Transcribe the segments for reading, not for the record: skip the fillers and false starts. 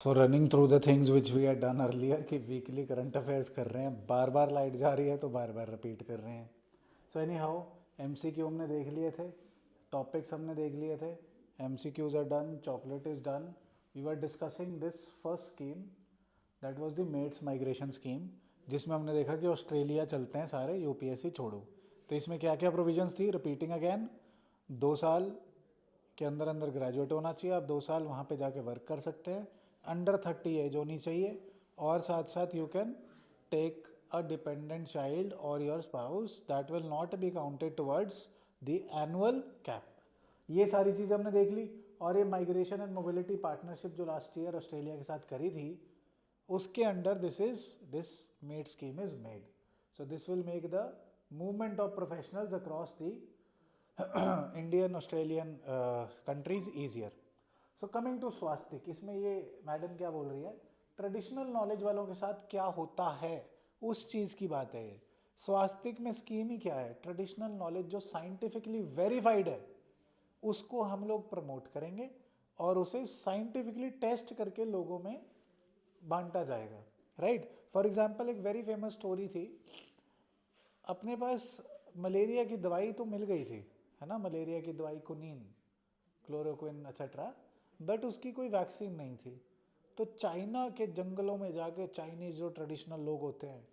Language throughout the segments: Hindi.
So running through the things which we had done earlier कि वीकली करंट अफेयर्स कर रहे हैं, बार बार लाइट जा रही है तो बार बार रिपीट कर रहे हैं. So anyhow, M C Q हमने देख लिए थे, टॉपिक्स हमने देख लिए थे, M C Qs are done, chocolate is done. We were discussing this first scheme, that was the maids migration scheme, जिसमें हमने देखा कि ऑस्ट्रेलिया चलते हैं सारे, यूपीएससी छोड़ो. तो इसमें क्या क्या प्रोविजंस थी, रिपीटिंग अगैन. 2 साल के अंदर अंदर ग्रेजुएट होना चाहिए, आप 2 साल वहाँ पे जाके वर्क कर सकते हैं, अंडर 30 एज होनी चाहिए, और साथ साथ you can take a dependent child और your spouse, that will not be counted towards the annual cap. ये सारी चीज़ हमने देख ली. और ये माइग्रेशन एंड मोबिलिटी पार्टनरशिप जो लास्ट ईयर ऑस्ट्रेलिया के साथ करी थी, उसके under this made scheme is made. So this will make the movement of professionals across the Indian Australian countries easier. So coming to Swastik, इसमें ये मैडम क्या बोल रही है, ट्रेडिशनल नॉलेज वालों के साथ क्या होता है उस चीज़ की बात है ये. स्वास्तिक में स्कीम ही क्या है, ट्रेडिशनल नॉलेज जो साइंटिफिकली वेरीफाइड है उसको हम लोग प्रमोट करेंगे और उसे साइंटिफिकली टेस्ट करके लोगों में बांटा जाएगा. राइट. फॉर एग्जाम्पल, एक वेरी फेमस स्टोरी थी, अपने पास मलेरिया की दवाई तो मिल गई थी, है ना, मलेरिया की दवाई कुनीन, क्लोरोक्विन एक्सेट्रा, बट उसकी कोई वैक्सीन नहीं थी. तो चाइना के जंगलों में जाके चाइनीज जो ट्रेडिशनल लोग होते हैं,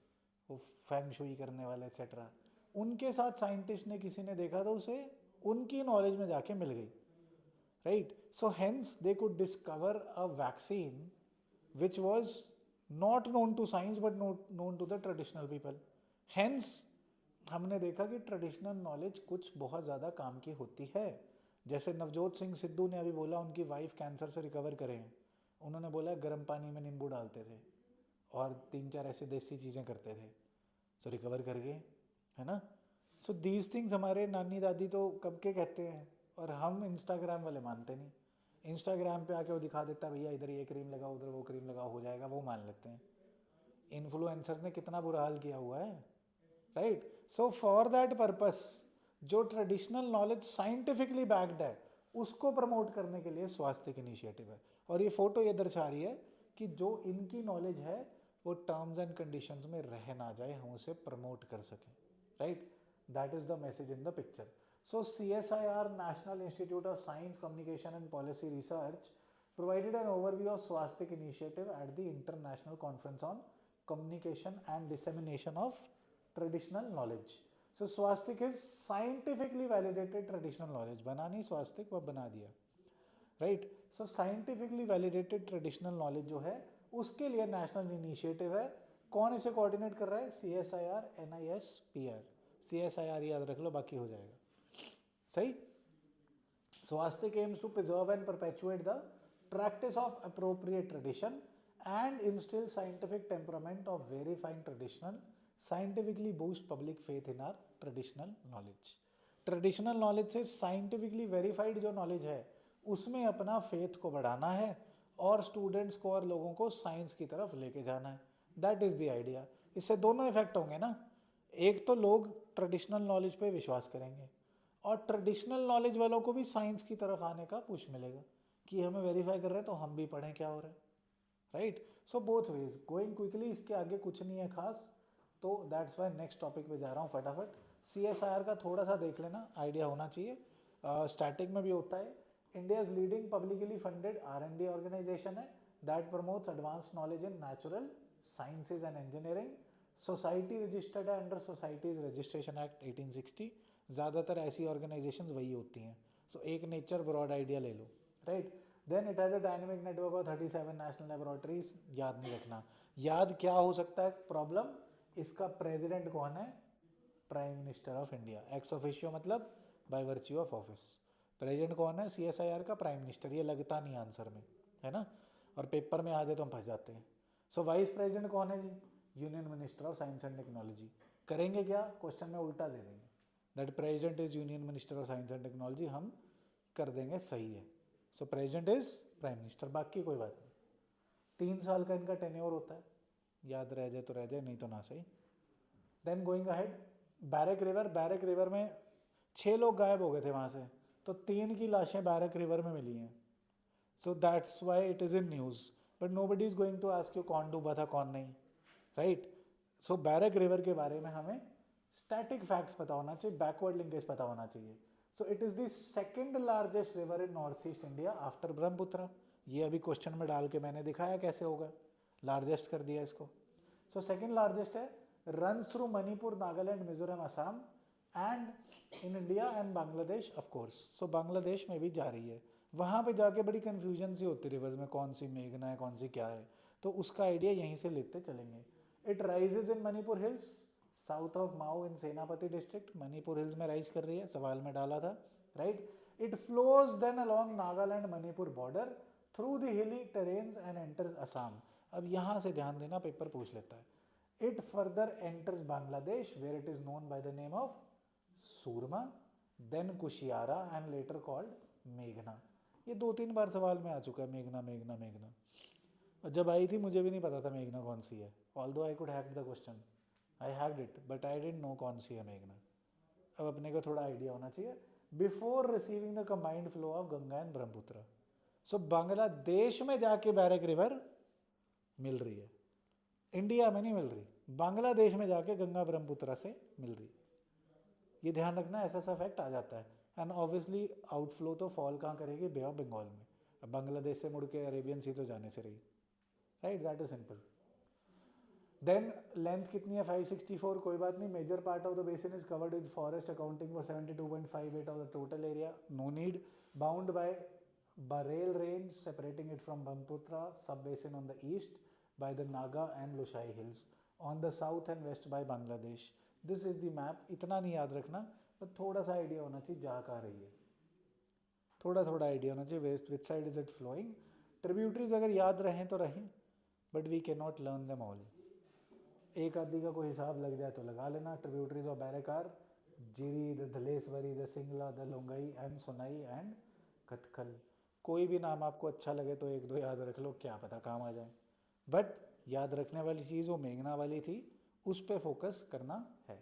वो फैंग शुई करने वाले एक्सेट्रा, उनके साथ साइंटिस्ट ने किसी ने देखा तो उसे उनकी नॉलेज में जाके मिल गई. Right. So hence they could discover a vaccine which was not known to science but known to the traditional people. Hence हमने देखा कि ट्रेडिशनल नॉलेज कुछ बहुत ज़्यादा काम की होती है. जैसे नवजोत सिंह सिद्धू ने अभी बोला उनकी वाइफ कैंसर से रिकवर करे हैं, उन्होंने बोला गर्म पानी में नींबू डालते थे और 3-4 ऐसे देसी चीज़ें करते थे, सो रिकवर कर गए, है ना. सो दीज थिंग्स हमारे नानी दादी तो कब के कहते हैं, और हम इंस्टाग्राम वाले मानते नहीं. इंस्टाग्राम पे आके वो दिखा देता है, भैया इधर ये क्रीम लगाओ उधर वो क्रीम लगाओ हो जाएगा, वो मान लेते हैं. इन्फ्लुएंसर्स ने कितना बुरा हाल किया हुआ है. Right. So for that purpose जो ट्रेडिशनल नॉलेज साइंटिफिकली बैक्ड है उसको प्रमोट करने के लिए स्वास्थ्य इनिशिएटिव है. और ये फोटो ये दर्शा रही है कि जो इनकी नॉलेज है वो टर्म्स एंड कंडीशंस में रह ना जाए, हम उसे प्रमोट कर सकें. Right. That is the message in the picture. So CSIR, National Institute of Science, Communication and Policy Research, provided an overview of Swastik initiative at the International Conference on Communication and Dissemination of Traditional Knowledge. So Swastik is scientifically validated traditional knowledge. बना नहीं Swastik, वो बना दिया. राइट. सो साइंटिफिकली वैलिडेटेड ट्रेडिशनल नॉलेज जो है उसके लिए नेशनल इनिशिएटिव है. कौन इसे कोऑर्डिनेट कर रहा है, CSIR, NISPR. CSIR याद रख लो, बाकी हो जाएगा. सही. Swastik aims to preserve and perpetuate the practice of appropriate tradition and instill scientific temperament of verifying traditional, scientifically boost public faith in our traditional knowledge. Traditional knowledge से साइंटिफिकली वेरीफाइड जो नॉलेज है उसमें अपना फेथ को बढ़ाना है और स्टूडेंट्स को और लोगों को साइंस की तरफ लेके जाना है. That is the idea. इससे दोनों इफेक्ट होंगे ना, एक तो लोग ट्रेडिशनल नॉलेज पे विश्वास करेंगे और ट्रेडिशनल नॉलेज वालों को भी साइंस की तरफ आने का पुश मिलेगा कि हमें वेरीफाई कर रहे हैं तो हम भी पढ़ें क्या हो रहा है. Right. So both ways going quickly, इसके आगे कुछ नहीं है खास. तो दैट्स वाई नेक्स्ट टॉपिक पे जा रहा हूँ फटाफट. CSIR का थोड़ा सा देख लेना, आइडिया होना चाहिए. स्टैटिक में भी होता है. India is leading publicly funded R&D organisation है that promotes advance knowledge in natural sciences and engineering. Society registered है अंडर सोसाइटीज रजिस्ट्रेशन एक्ट 1860. ज़्यादातर ऐसी ऑर्गेनाइजेशंस वही होती हैं. सो एक नेचर ब्रॉड आइडिया ले लो. Right. Then it has a dynamic network of 37 national laboratories. याद नहीं रखना. याद क्या हो सकता है प्रॉब्लम, इसका प्रेसिडेंट कौन है, prime minister of India. Ex officio मतलब by virtue of office. President कौन है, CSIR का प्राइम मिनिस्टर. ये लगता नहीं आंसर में, है ना, और पेपर में आ जाए तो हम फंस जाते हैं. सो वाइस प्रेसिडेंट कौन है जी, union minister of science and technology. करेंगे क्या, क्वेश्चन में उल्टा दे देंगे, that president is union minister of science and technology, हम कर देंगे सही है. So president is prime minister, बाकी कोई बात नहीं. 3 साल का इनका टेन्योर होता है, याद रह जाए तो रह जाए, नहीं तो ना सही. Then going ahead, Barak river में 6 लोग गायब हो गए थे वहाँ से, तो 3 की लाशें बैरक रिवर में मिली हैं. So that's why it is in news. But nobody is going to ask you कौन डूबा था कौन नहीं, राइट। सो बैरक रिवर के बारे में हमें स्टैटिक फैक्ट्स पता होना चाहिए, बैकवर्ड लिंकेज पता होना चाहिए। So it is the second largest river in north east India after Brahmaputra. ये अभी क्वेश्चन में डाल के मैंने दिखाया कैसे होगा, लार्जेस्ट कर दिया इसको। सो सेकेंड लार्जेस्ट है, runs through Manipur, Nagaland, Mizoram, Assam and in India and Bangladesh of course. So Bangladesh में भी जा रही है। वहाँ पे जाके बड़ी कन्फ्यूजन सी होती है रिवर्स में, कौन सी मेघना है कौन सी क्या है, तो उसका आइडिया यहीं से लेते चलेंगे। It rises in Manipur hills south of Mao in Senapati district. Manipur hills में राइज कर रही है, सवाल में डाला था, right. It flows then along Nagaland Manipur border through the hilly terrains and enters Assam. अब यहाँ से ध्यान देना, पेपर पूछ लेता है। It further enters Bangladesh where it is known by the name of Surma, then Kushiyara and later called मेघना। ये 2-3 बार सवाल में आ चुका है, मेघना मेघना मेघना। और जब आई थी मुझे भी नहीं पता था मेघना कौन सी है, although I could hack the question, I hacked it, but I didn't know कौन सी है मेघना। अब अपने को थोड़ा आइडिया होना चाहिए before receiving the combined flow of Ganga and Brahmaputra. So Bangladesh में जाके बैरक रिवर मिल रही है, इंडिया में नहीं मिल रही, बांग्लादेश में जाके गंगा ब्रह्मपुत्र से मिल रही है। ये ध्यान रखना, ऐसा सा फैक्ट आ जाता है। एंड ऑब्वियसली आउटफ्लो तो फॉल कहाँ करेगी, बे ऑफ बंगाल में। अब बांग्लादेश से मुड़ के अरेबियन सी तो जाने से रही, right, that is simple. Then length कितनी है 564, कोई बात नहीं। Major part of the basin is covered with forest accounting for 72.58 of the total area, no need. Bound by Bareil range separating it from Brahmaputra sub-basin on the east by the Naga and Lushai hills, on the south and west by Bangladesh. This is the map. इतना नहीं याद रखना, पर थोड़ा सा आइडिया होना चाहिए जा कहाँ रही है, थोड़ा थोड़ा आइडिया होना चाहिए west which side is it flowing. Tributaries अगर याद रहें तो रहें, but we can not learn them all. एक आदि का कोई हिसाब लग जाए तो लगा लेना। ट्रिब्यूटरीज ऑफ बैरकार, Jiri, the Dhaleswari, the Singla, the Longai and Sonai and Katakhal. कोई भी नाम आपको अच्छा लगे तो 1-2 याद रख लो, क्या पता काम आ जाए। बट याद रखने वाली चीज़ वो मेघना वाली थी, उस पर फोकस करना है,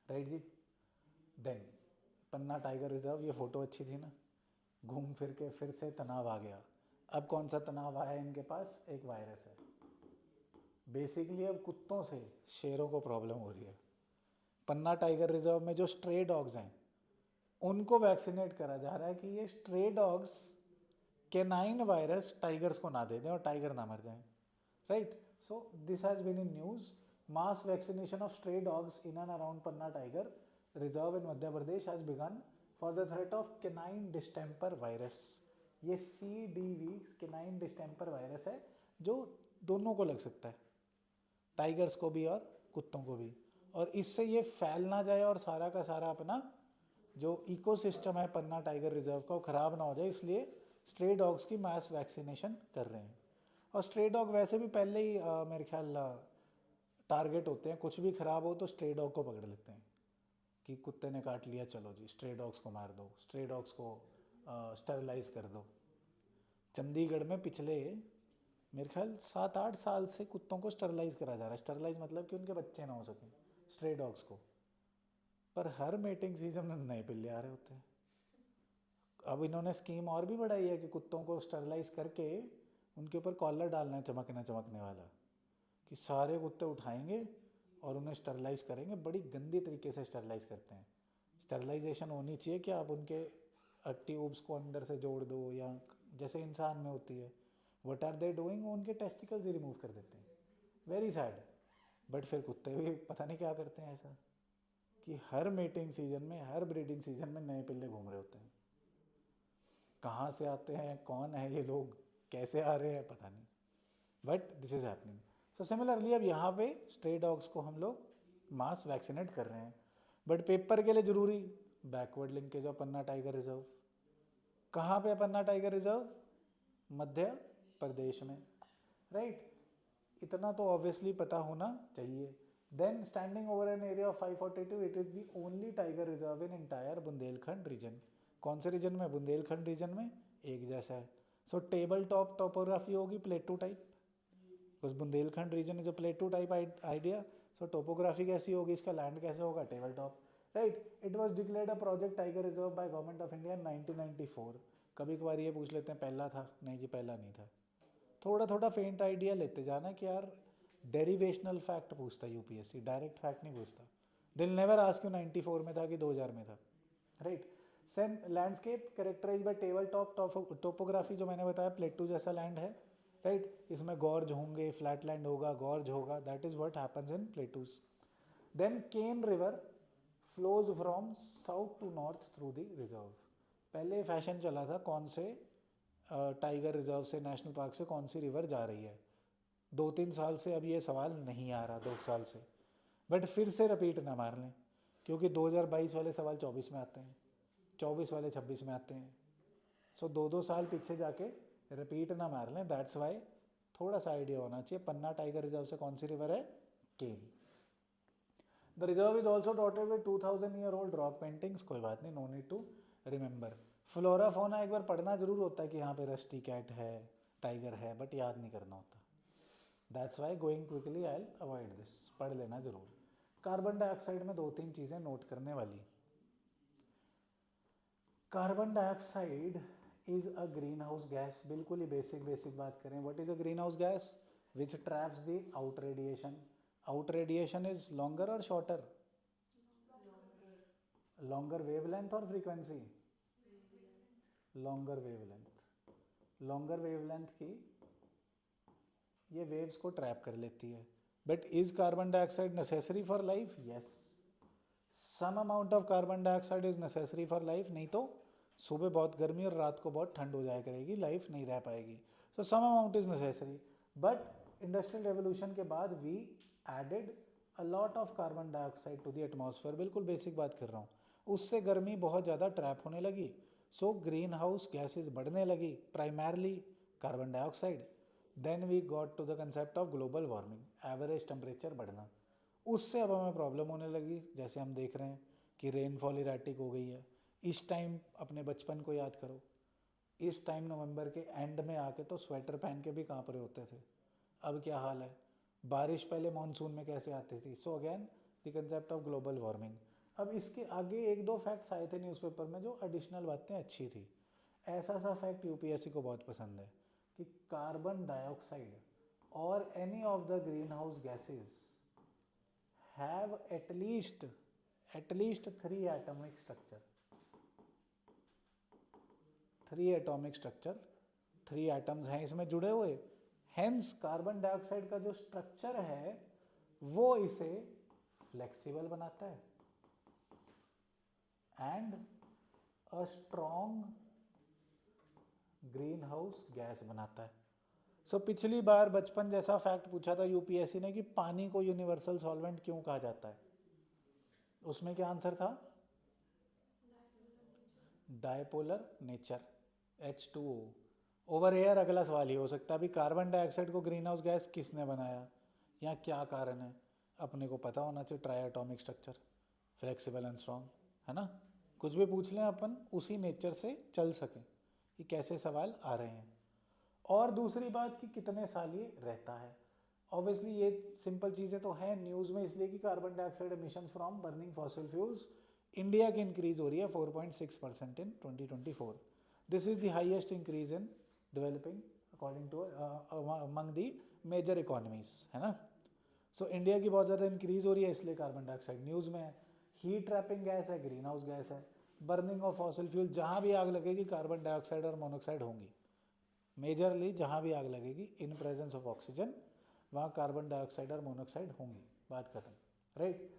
राइट जी। देन पन्ना टाइगर रिजर्व, ये फ़ोटो अच्छी थी ना, घूम फिर के फिर से तनाव आ गया। अब कौन सा तनाव आया इनके पास, एक वायरस है। बेसिकली अब कुत्तों से शेरों को प्रॉब्लम हो रही है। पन्ना टाइगर रिजर्व में जो स्ट्रे डॉग्स हैं उनको वैक्सीनेट करा जा रहा है कि ये stray dogs canine virus tigers को ना दे दें और टाइगर ना मर जाएं, right. So this has been in news. Mass vaccination of stray dogs in and around Panna tiger reserve in Madhya Pradesh has begun for the threat of canine distemper virus. ये CDV कैनाइन डिस्टेम्पर वायरस है जो दोनों को लग सकता है, टाइगर्स को भी और कुत्तों को भी, और इससे ये फैल ना जाए और सारा का सारा अपना जो इकोसिस्टम है पन्ना टाइगर रिजर्व का वो ख़राब ना हो जाए, इसलिए स्ट्रे डॉग्स की मास वैक्सीनेशन कर रहे हैं। और स्ट्रे डॉग वैसे भी पहले ही मेरे ख्याल टारगेट होते हैं, कुछ भी ख़राब हो तो स्ट्रे डॉग को पकड़ लेते हैं कि कुत्ते ने काट लिया, चलो जी स्ट्रे डॉग्स को मार दो, स्ट्रे डॉग्स को स्टरलाइज कर दो। चंडीगढ़ में पिछले मेरे ख्याल 7-8 साल से कुत्तों को स्टरलाइज करा जा रहा है। स्टरलाइज मतलब कि उनके बच्चे ना हो सकें, स्ट्रे डॉग्स को। पर हर मेटिंग सीजन में नए पिल्ले आ रहे होते हैं। अब इन्होंने स्कीम और भी बढ़ाई है कि कुत्तों को स्टरलाइज करके उनके ऊपर कॉलर डालना है चमकने वाला, कि सारे कुत्ते उठाएंगे और उन्हें स्टरलाइज करेंगे। बड़ी गंदी तरीके से स्टरलाइज करते हैं। स्टरलाइजेशन होनी चाहिए कि आप उनके ट्यूब्स को अंदर से जोड़ दो, या जैसे इंसान में होती है। व्हाट आर दे डूइंग, उनके टेस्टिकल्स ही रिमूव कर देते हैं। Very sad. बट फिर कुत्ते भी पता नहीं क्या करते हैं ऐसा कि हर मेटिंग सीजन में, हर ब्रीडिंग सीजन में नए पिल्ले घूम रहे होते हैं। कहाँ से आते हैं, कौन है ये लोग, कैसे आ रहे हैं, पता नहीं, but this is happening. So similarly अब यहाँ पे स्ट्रे डॉग्स को हम लोग मास वैक्सीनेट कर रहे हैं। बट पेपर के लिए ज़रूरी backward linkage of Panna tiger reserve. कहाँ पे पन्ना टाइगर रिजर्व, मध्य प्रदेश में, राइट। इतना तो ऑब्वियसली पता होना चाहिए। Then standing over an area of 542, it is the only tiger reserve in entire Bundelkhand region. कौन से रीजन में, बुंदेलखंड रीजन में, एक जैसा है। सो टेबल टॉप टोपोग्राफी होगी plateau type, because Bundelkhand region is a plateau type idea. So topography कैसी होगी, इसका लैंड कैसे होगा, table top, right. It was declared a project tiger reserve by government of India in 1994। कभी कभार ये पूछ लेते हैं पहला था, नहीं जी पहला नहीं था, थोड़ा थोड़ा फेंट आइडिया लेते जाना कि यार डेरिवेशनल फैक्ट पूछता है यूपीएससी, डायरेक्ट फैक्ट नहीं पूछता. दिल नेवर आस्क यू 94 में था कि 2000 में था, राइट. सेन landscape characterise by table top topography, जो मैंने बताया प्लेटू जैसा लैंड है, राइट. इसमें गॉर्ज होंगे, फ्लैट लैंड होगा, गॉर्ज होगा, that is what happens in plateaus. Then Ken river flows from south to north through the reserve. पहले फैशन चला था कौन से टाइगर रिजर्व से, नेशनल पार्क से कौन सी रिवर जा रही है. 2-3 साल से अब ये सवाल नहीं आ रहा, 2 साल से. बट फिर से रिपीट ना मार लें, क्योंकि 2022 वाले सवाल 24 में आते हैं, 24 वाले 26 में आते हैं. सो 2-2 साल पीछे जाके रिपीट ना मार लें. दैट्स वाई थोड़ा सा आइडिया होना चाहिए. पन्ना टाइगर रिजर्व से कौन सी रिवर है, Ken. The reserve is also dotted with 2000 year old rock paintings. कोई बात नहीं, no need to remember. Flora fauna एक बार पढ़ना जरूर होता है कि यहाँ पे रस्टी कैट है, टाइगर है, बट याद नहीं करना होता. That's why going quickly I will avoid this. पढ़ लेना जरूर. कार्बन डाइऑक्साइड में 2-3 चीज़ें नोट करने वाली. Carbon dioxide is a greenhouse gas. बिल्कुल ही बेसिक बात करें, what is a greenhouse gas? Which traps the out radiation. Out radiation is longer और शॉर्टर? लॉन्गर वेवलेंथ और frequency? Longer wavelength. Longer wavelength की ये वेव्स को ट्रैप कर लेती है. But is carbon dioxide necessary for life? Yes. Some amount of carbon dioxide is necessary for life. नहीं तो सुबह बहुत गर्मी और रात को बहुत ठंड हो जाया करेगी, लाइफ नहीं रह पाएगी. So some amount is necessary. But industrial revolution के बाद we added a lot of carbon dioxide to the atmosphere. बिल्कुल बेसिक बात कर रहा हूँ. उससे गर्मी बहुत ज़्यादा ट्रैप होने लगी. सो ग्रीन हाउस गैसेज बढ़ने लगी, primarily carbon dioxide. Then we got to the concept of global warming, average temperature बढ़ना. उससे अब हमें प्रॉब्लम होने लगी. जैसे हम देख रहे हैं कि रेनफॉल इराटिक हो गई है. इस टाइम अपने बचपन को याद करो, इस टाइम नवंबर के एंड में आके तो स्वेटर पहन के भी काँप रहे होते थे. अब क्या हाल है? बारिश पहले मानसून में कैसे आती थी? So again the concept of global warming. अब इसके आगे 1-2 फैक्ट्स आए थे न्यूज़पेपर में जो एडिशनल बातें अच्छी थी. ऐसा सा फैक्ट यूपीएससी को बहुत पसंद है कि कार्बन डाइऑक्साइड और any of the green house gases have at least 3 atomic structure. 3 atomic structure, 3 atoms हैं इसमें जुड़े हुए. हेंस कार्बन डाइऑक्साइड का जो स्ट्रक्चर है वो इसे फ्लेक्सिबल बनाता है and a strong green house gas बनाता है. सो पिछली बार बचपन जैसा फैक्ट पूछा था यूपीएससी ने कि पानी को यूनिवर्सल सॉल्वेंट क्यों कहा जाता है. उसमें क्या आंसर था? Dipolar nature, H2O. Over air अगला सवाल ही हो सकता है अभी कार्बन डाइऑक्साइड को ग्रीन हाउस गैस किसने बनाया या क्या कारण है. अपने को पता होना चाहिए. Try atomic structure, flexible and strong, है ना. कुछ भी पूछ लें अपन उसी नेचर से चल सकें कि कैसे सवाल आ रहे हैं. और दूसरी बात कि कितने साल ये रहता है. ऑब्वियसली ये सिंपल चीज़ें तो हैं न्यूज़ में इसलिए कि carbon dioxide emission from burning fossil fuels India की इंक्रीज हो रही है 4.6% in 2024. This is the highest increase in developing according to among the major economies, है ना. सो इंडिया की बहुत ज़्यादा इंक्रीज हो रही है इसलिए कार्बन डाइऑक्साइड न्यूज़ में है. हीट ट्रैपिंग गैस है, ग्रीन हाउस गैस है. बर्निंग ऑफ फॉसिल फ्यूल, जहाँ भी आग लगेगी कार्बन डाइऑक्साइड और मोनोक्साइड होंगी. मेजरली जहाँ भी आग लगेगी इन प्रेजेंस ऑफ ऑक्सीजन वहाँ कार्बन डाइऑक्साइड और मोनोक्साइड होंगी. बात खत्म, right.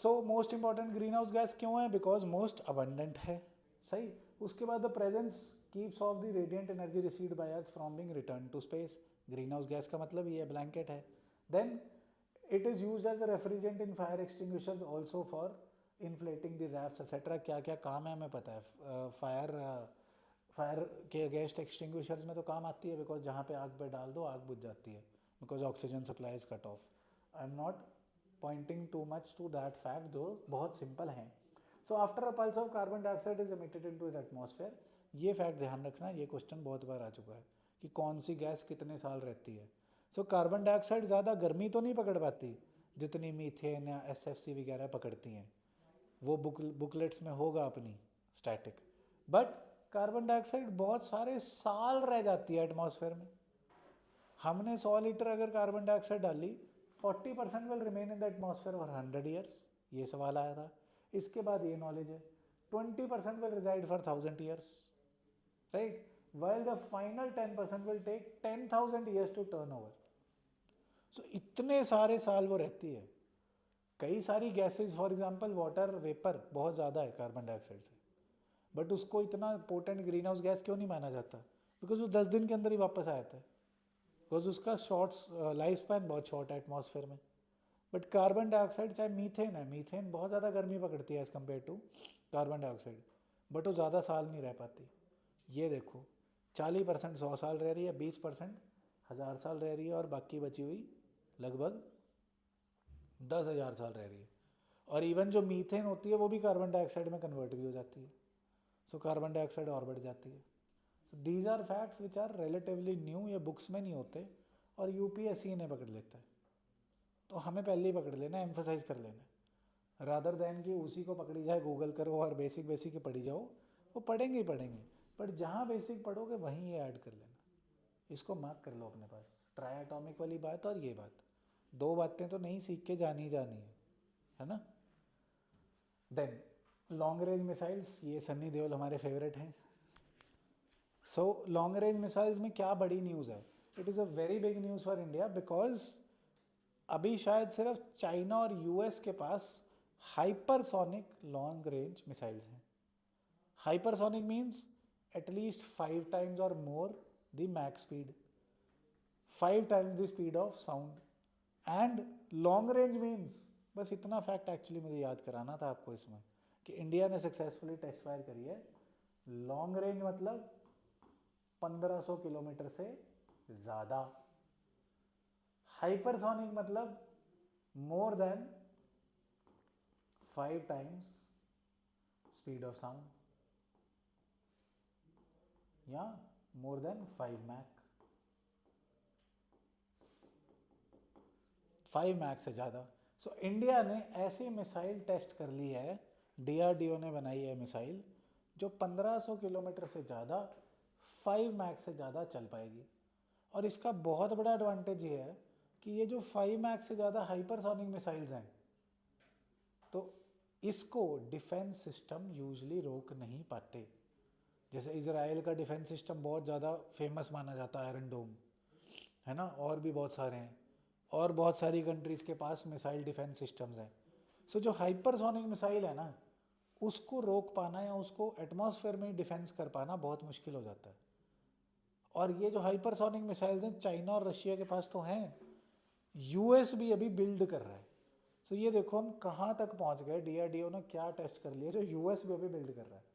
So most important green house gas क्यों है? बिकॉज मोस्ट अबंडेंट है. सही. उसके बाद the presence keeps of the radiant energy received by earth from Bing return to space. Greenhouse gas का मतलब ये ब्लैंकेट है. Then it is use as a refrigerant in fire extinguishers also for inflating the raft etcetera. क्या क्या काम है हमें पता है. फायर के अगेंस्ट एक्सटिंग्विशर्स में तो काम आती है बिकॉज जहाँ पे आग पे डाल दो आग बुझ जाती है because oxygen supply is cut off. I am not pointing too much to that fact, जो बहुत सिंपल हैं. So after a pulse of carbon dioxide is emitted into the atmosphere. ये फैक्ट ध्यान रखना, ये क्वेश्चन बहुत बार आ चुका है कि कौन सी गैस कितने साल रहती है. सो कार्बन डाइऑक्साइड ज़्यादा गर्मी तो नहीं पकड़ पाती जितनी मीथेन या SFC वगैरह पकड़ती हैं. वो बुकलेट्स में होगा अपनी स्टैटिक. बट कार्बन डाइऑक्साइड बहुत सारे साल रह जाती है एटमॉस्फेयर में. हमने 100 लीटर अगर कार्बन डाइऑक्साइड डाली, 40% will remain in the atmosphere for 100 years, ये सवाल आया था। इसके बाद ये नॉलेज है, 20% will reside for 1000 years, right, while the final 10% will take 10,000 years to turn over. So इतने सारे साल वो रहती है। कई सारी gases, for example water vapour बहुत ज़्यादा है कार्बन डाइऑक्साइड से, बट उसको इतना पोटेंट ग्रीन हाउस गैस क्यों नहीं माना जाता? बिकॉज वो 10 दिन के अंदर ही वापस आ जाता है, बिकॉज उसका शॉर्ट लाइफ स्पैन बहुत शॉर्ट है एटमॉस्फेयर में। बट कार्बन डाइऑक्साइड, चाहे मीथेन है, मीथेन बहुत ज़्यादा गर्मी पकड़ती है as compare to carbon dioxide, but वो ज़्यादा साल नहीं रह पाती। ये देखो 40% 100 साल रह रही है, 20% 1000 साल रह रही है, और बाकी बची हुई लगभग 10,000 साल रह रही है। और इवन जो मीथेन होती है वो भी कार्बन डाइऑक्साइड में कन्वर्ट भी हो जाती है, सो कार्बन डाइऑक्साइड और बढ़ जाती है। So these are facts which are relatively new, ये बुक्स में नहीं होते, और यूपीएससी इन्हें पकड़ लेता है। तो हमें पहले ही पकड़ लेना, एम्फोसाइज कर लेना, रादर दैन कि उसी को पकड़ी जाए, गूगल करो और बेसिक बेसिक पढ़ी जाओ। वो पढ़ेंगे ही पढ़ेंगे, बट जहाँ बेसिक पढ़ोगे वहीं ये ऐड कर लेना। इसको मार्क कर लो अपने पास, ट्राई एटॉमिक वाली बात और ये बात, दो बातें तो नहीं सीख के जानी जानी है ना। देन लॉन्ग रेंज मिसाइल्स, ये सन्नी देओल हमारे फेवरेट हैं। सो लॉन्ग रेंज मिसाइल्स में क्या बड़ी न्यूज़ है? It is a very big news for India, because अभी शायद सिर्फ चाइना और यूएस के पास हाइपरसोनिक लॉन्ग रेंज मिसाइल्स हैं। Hypersonic means at least 5 times or more the Mach speed, 5 times the speed of sound, and long range means, बस इतना फैक्ट एक्चुअली मुझे याद कराना था आपको इसमें, कि इंडिया ने सक्सेसफुली टेस्ट फायर करी है। लॉन्ग रेंज मतलब 1500 किलोमीटर से ज़्यादा, हाइपरसोनिक मतलब more than 5 times speed of sound, या मोर देन 5 मैक, 5 मैक से ज़्यादा। सो इंडिया ने ऐसी मिसाइल टेस्ट कर ली है, डीआरडीओ ने बनाई है मिसाइल, जो 1500 किलोमीटर से ज़्यादा 5 मैक से ज़्यादा चल पाएगी। और इसका बहुत बड़ा एडवांटेज ये है कि ये जो 5 मैक से ज़्यादा हाइपरसोनिक मिसाइल्स हैं, तो इसको डिफेंस सिस्टम यूजली रोक नहीं पाते। जैसे इजराइल का डिफेंस सिस्टम बहुत ज़्यादा फेमस माना जाता है, आयरन डोम, है ना, और भी बहुत सारे हैं, और बहुत सारी कंट्रीज़ के पास मिसाइल डिफेंस सिस्टम्स हैं। सो जो हाइपरसोनिक मिसाइल है ना, उसको रोक पाना या उसको एटमॉस्फेयर में डिफेंस कर पाना बहुत मुश्किल हो जाता है। और ये जो हाइपरसोनिक मिसाइल्स हैं, चाइना और रशिया के पास तो हैं, यूएस भी अभी बिल्ड कर रहा है। सो ये देखो हम कहाँ तक पहुँच गए, डीआरडीओ ने क्या टेस्ट कर लिया जो यूएस भी अभी बिल्ड कर रहा है।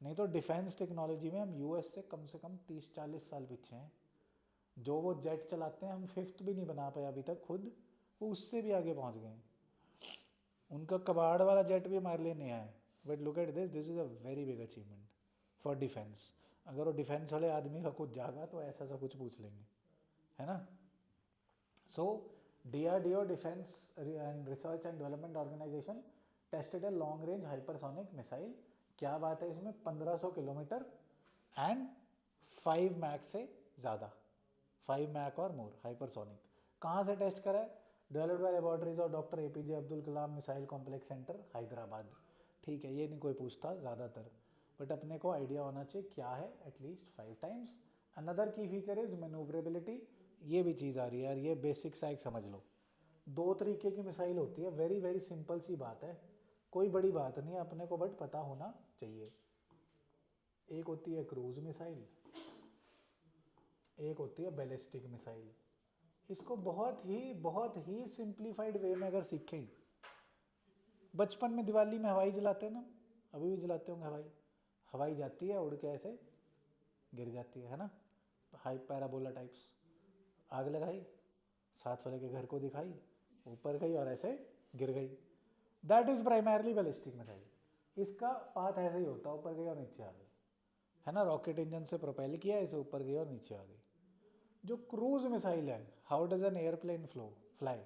नहीं तो डिफेंस टेक्नोलॉजी में हम यूएस से कम 30-40 साल पीछे हैं। जो वो जेट चलाते हैं, हम 5th भी नहीं बना पाए अभी तक खुद, वो उससे भी आगे पहुंच गए। उनका कबाड़ वाला जेट भी हमारे लिए नया है, but look at this, this is a very big achievement for defence. अगर वो डिफेंस वाले आदमी का कुछ जागा तो ऐसा सा कुछ पूछ लेंगे, है ना। So DRDO, defence and research and development organisation, tested a long range hypersonic missile. क्या बात है इसमें, 1500 किलोमीटर एंड 5 मैक से ज़्यादा, 5 मैक और मोर हाइपरसोनिक। कहाँ से टेस्ट करा है? Developed by laboratories of doctor APJ Abdul Kalam missile complex centre, Hyderabad. ठीक है, ये नहीं कोई पूछता ज़्यादातर, बट अपने को आइडिया होना चाहिए क्या है, एटलीस्ट 5 times। अनदर की फीचर इज मैनूवरेबिलिटी, ये भी चीज़ आ रही है यार, ये बेसिक सा एक समझ लो। 2 तरीके की मिसाइल होती है, वेरी वेरी सिंपल सी बात है, कोई बड़ी बात नहीं है अपने को, बट पता होना चाहिए। एक होती है क्रूज मिसाइल, एक होती है बैलिस्टिक मिसाइल। इसको बहुत ही सिंप्लीफाइड वे में अगर सीखें, बचपन में दिवाली में हवाई जलाते हैं ना, अभी भी जलाते होंगे हवाई, हवाई जाती है उड़ के ऐसे गिर जाती है ना, हाई पैराबोला टाइप्स, आग लगाई, साथ वाले के घर को दिखाई, ऊपर गई और ऐसे गिर गई, that is primarily ballistic missile. इसका पाथ ऐसे ही होता है, ऊपर गई और नीचे आ गई, है ना, रॉकेट इंजन से प्रोपेल किया, इसे ऊपर गई और नीचे आ गई। जो क्रूज मिसाइल है, how does an airplane fly,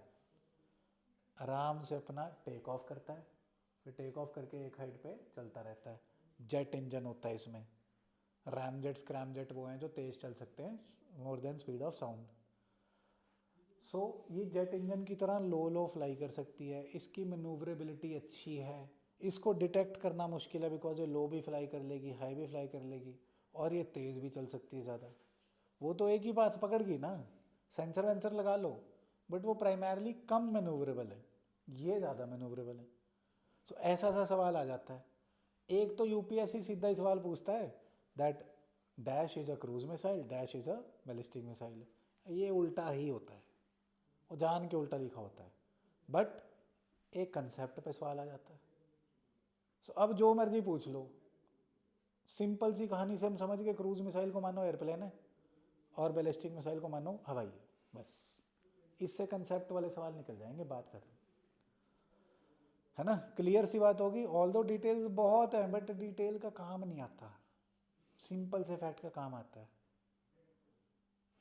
आराम से अपना टेक ऑफ करता है, फिर टेक ऑफ करके एक हाइट पे चलता रहता है। जेट इंजन होता है इसमें, रैम जेट, स्क्रैम जेट वो हैं जो तेज़ चल सकते हैं, more than speed of sound. ये जेट इंजन की तरह लो फ्लाई कर सकती है, इसकी मनूवरेबिलिटी अच्छी है, इसको डिटेक्ट करना मुश्किल है बिकॉज ये लो भी फ्लाई कर लेगी, हाई भी फ्लाई कर लेगी, और ये तेज़ भी चल सकती है ज़्यादा। वो तो एक ही बात पकड़ गई ना, सेंसर वेंसर लगा लो, बट वो प्राइमरली कम मैनूवरेबल है, ये ज़्यादा मैनूवरेबल है। सो ऐसा सा सवाल आ जाता है। एक तो यूपीएससी सीधा ही सवाल पूछता है that dash is a cruise missile, dash is a ballistic missile. ये उल्टा ही होता है, वो जान के उल्टा लिखा होता है, बट एक कंसेप्ट पे सवाल आ जाता है। सो अब जो मर्जी पूछ लो, सिंपल सी कहानी से हम समझ गए क्रूज मिसाइल को मानो एयरप्लेन है और बैलिस्टिक मिसाइल को मानो हवाई है, बस इससे कंसेप्ट वाले सवाल निकल जाएंगे, बात खत्म, है ना। क्लियर सी बात होगी। ऑल दो डिटेल्स बहुत हैं बट डिटेल का काम नहीं आता, सिंपल से फैक्ट का काम आता है।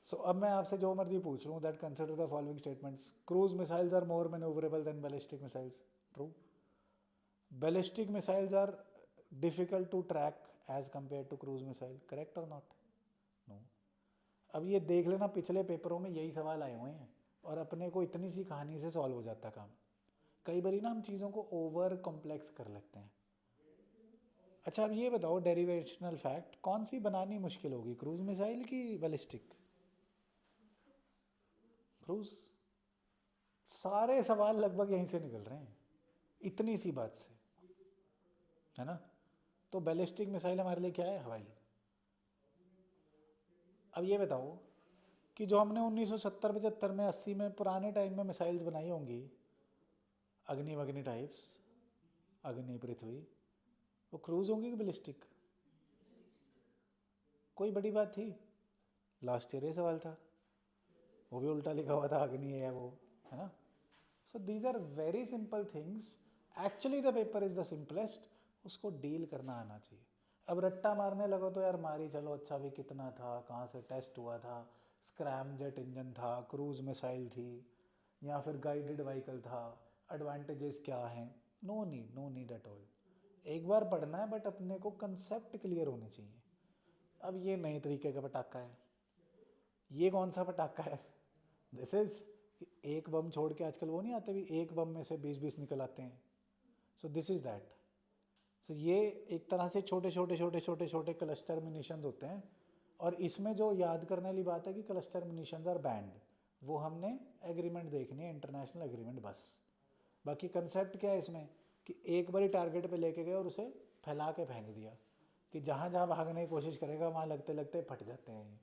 सो अब मैं आपसे जो मर्जी पूछ लूँ that consider the following statements, cruise missiles are more manoeuvrable than ballistic missiles, true. Ballistic missiles are difficult to track as compare to cruise missile, correct और नॉट, नो। अब ये देख लेना पिछले पेपरों में यही सवाल आए हुए हैं और अपने को इतनी सी कहानी से सॉल्व हो जाता काम। कई बार ना हम चीज़ों को ओवर कॉम्प्लेक्स कर लेते हैं। अच्छा अब ये बताओ डेरिवेशनल फैक्ट, कौन सी बनानी मुश्किल होगी, क्रूज मिसाइल की बैलिस्टिक? क्रूज। सारे सवाल लगभग यहीं से निकल रहे हैं, इतनी सी बात से, है ना। तो बैलिस्टिक मिसाइल हमारे लिए क्या है, हवाई। अब ये बताओ कि जो हमने 1970-75 में 80 में पुराने टाइम में मिसाइल्स बनाई होंगी, अग्नि वग्नि टाइप्स, अग्नि पृथ्वी, वो क्रूज होंगी कि बैलिस्टिक? कोई बड़ी बात थी? लास्ट ईयर ये सवाल था, वो भी उल्टा लिखा हुआ था, अग्नि है वो, है ना। So these are very simple things, actually the paper is the simplest, उसको डील करना आना चाहिए। अब रट्टा मारने लगो तो यार मारी चलो, अच्छा भी कितना था, कहाँ से टेस्ट हुआ था, स्क्रैम जेट इंजन था, क्रूज मिसाइल थी, या फिर गाइडेड व्हीकल था, एडवांटेजेस क्या हैं, नो नीड एट ऑल। एक बार पढ़ना है बट अपने को कंसेप्ट क्लियर होने चाहिए। अब ये नए तरीके का पटाखा है, ये कौन सा पटाखा है, दिस इज एक बम छोड़ के आजकल वो नहीं आते भी, एक बम में से 20-20 निकल आते हैं, सो दिस इज दैट। सो ये एक तरह से छोटे छोटे छोटे छोटे छोटे क्लस्टर मिनिशंस होते हैं, और इसमें जो याद करने वाली बात है कि क्लस्टर मिनिशंस आर बैंड, वो हमने एग्रीमेंट देखनी है, इंटरनेशनल एग्रीमेंट, बस। बाकी कंसेप्ट क्या है इसमें कि एक बार ही टारगेट पे लेके गए और उसे फैला के फेंक दिया कि जहाँ जहाँ भागने की कोशिश करेगा वहाँ लगते लगते फट जाते हैं,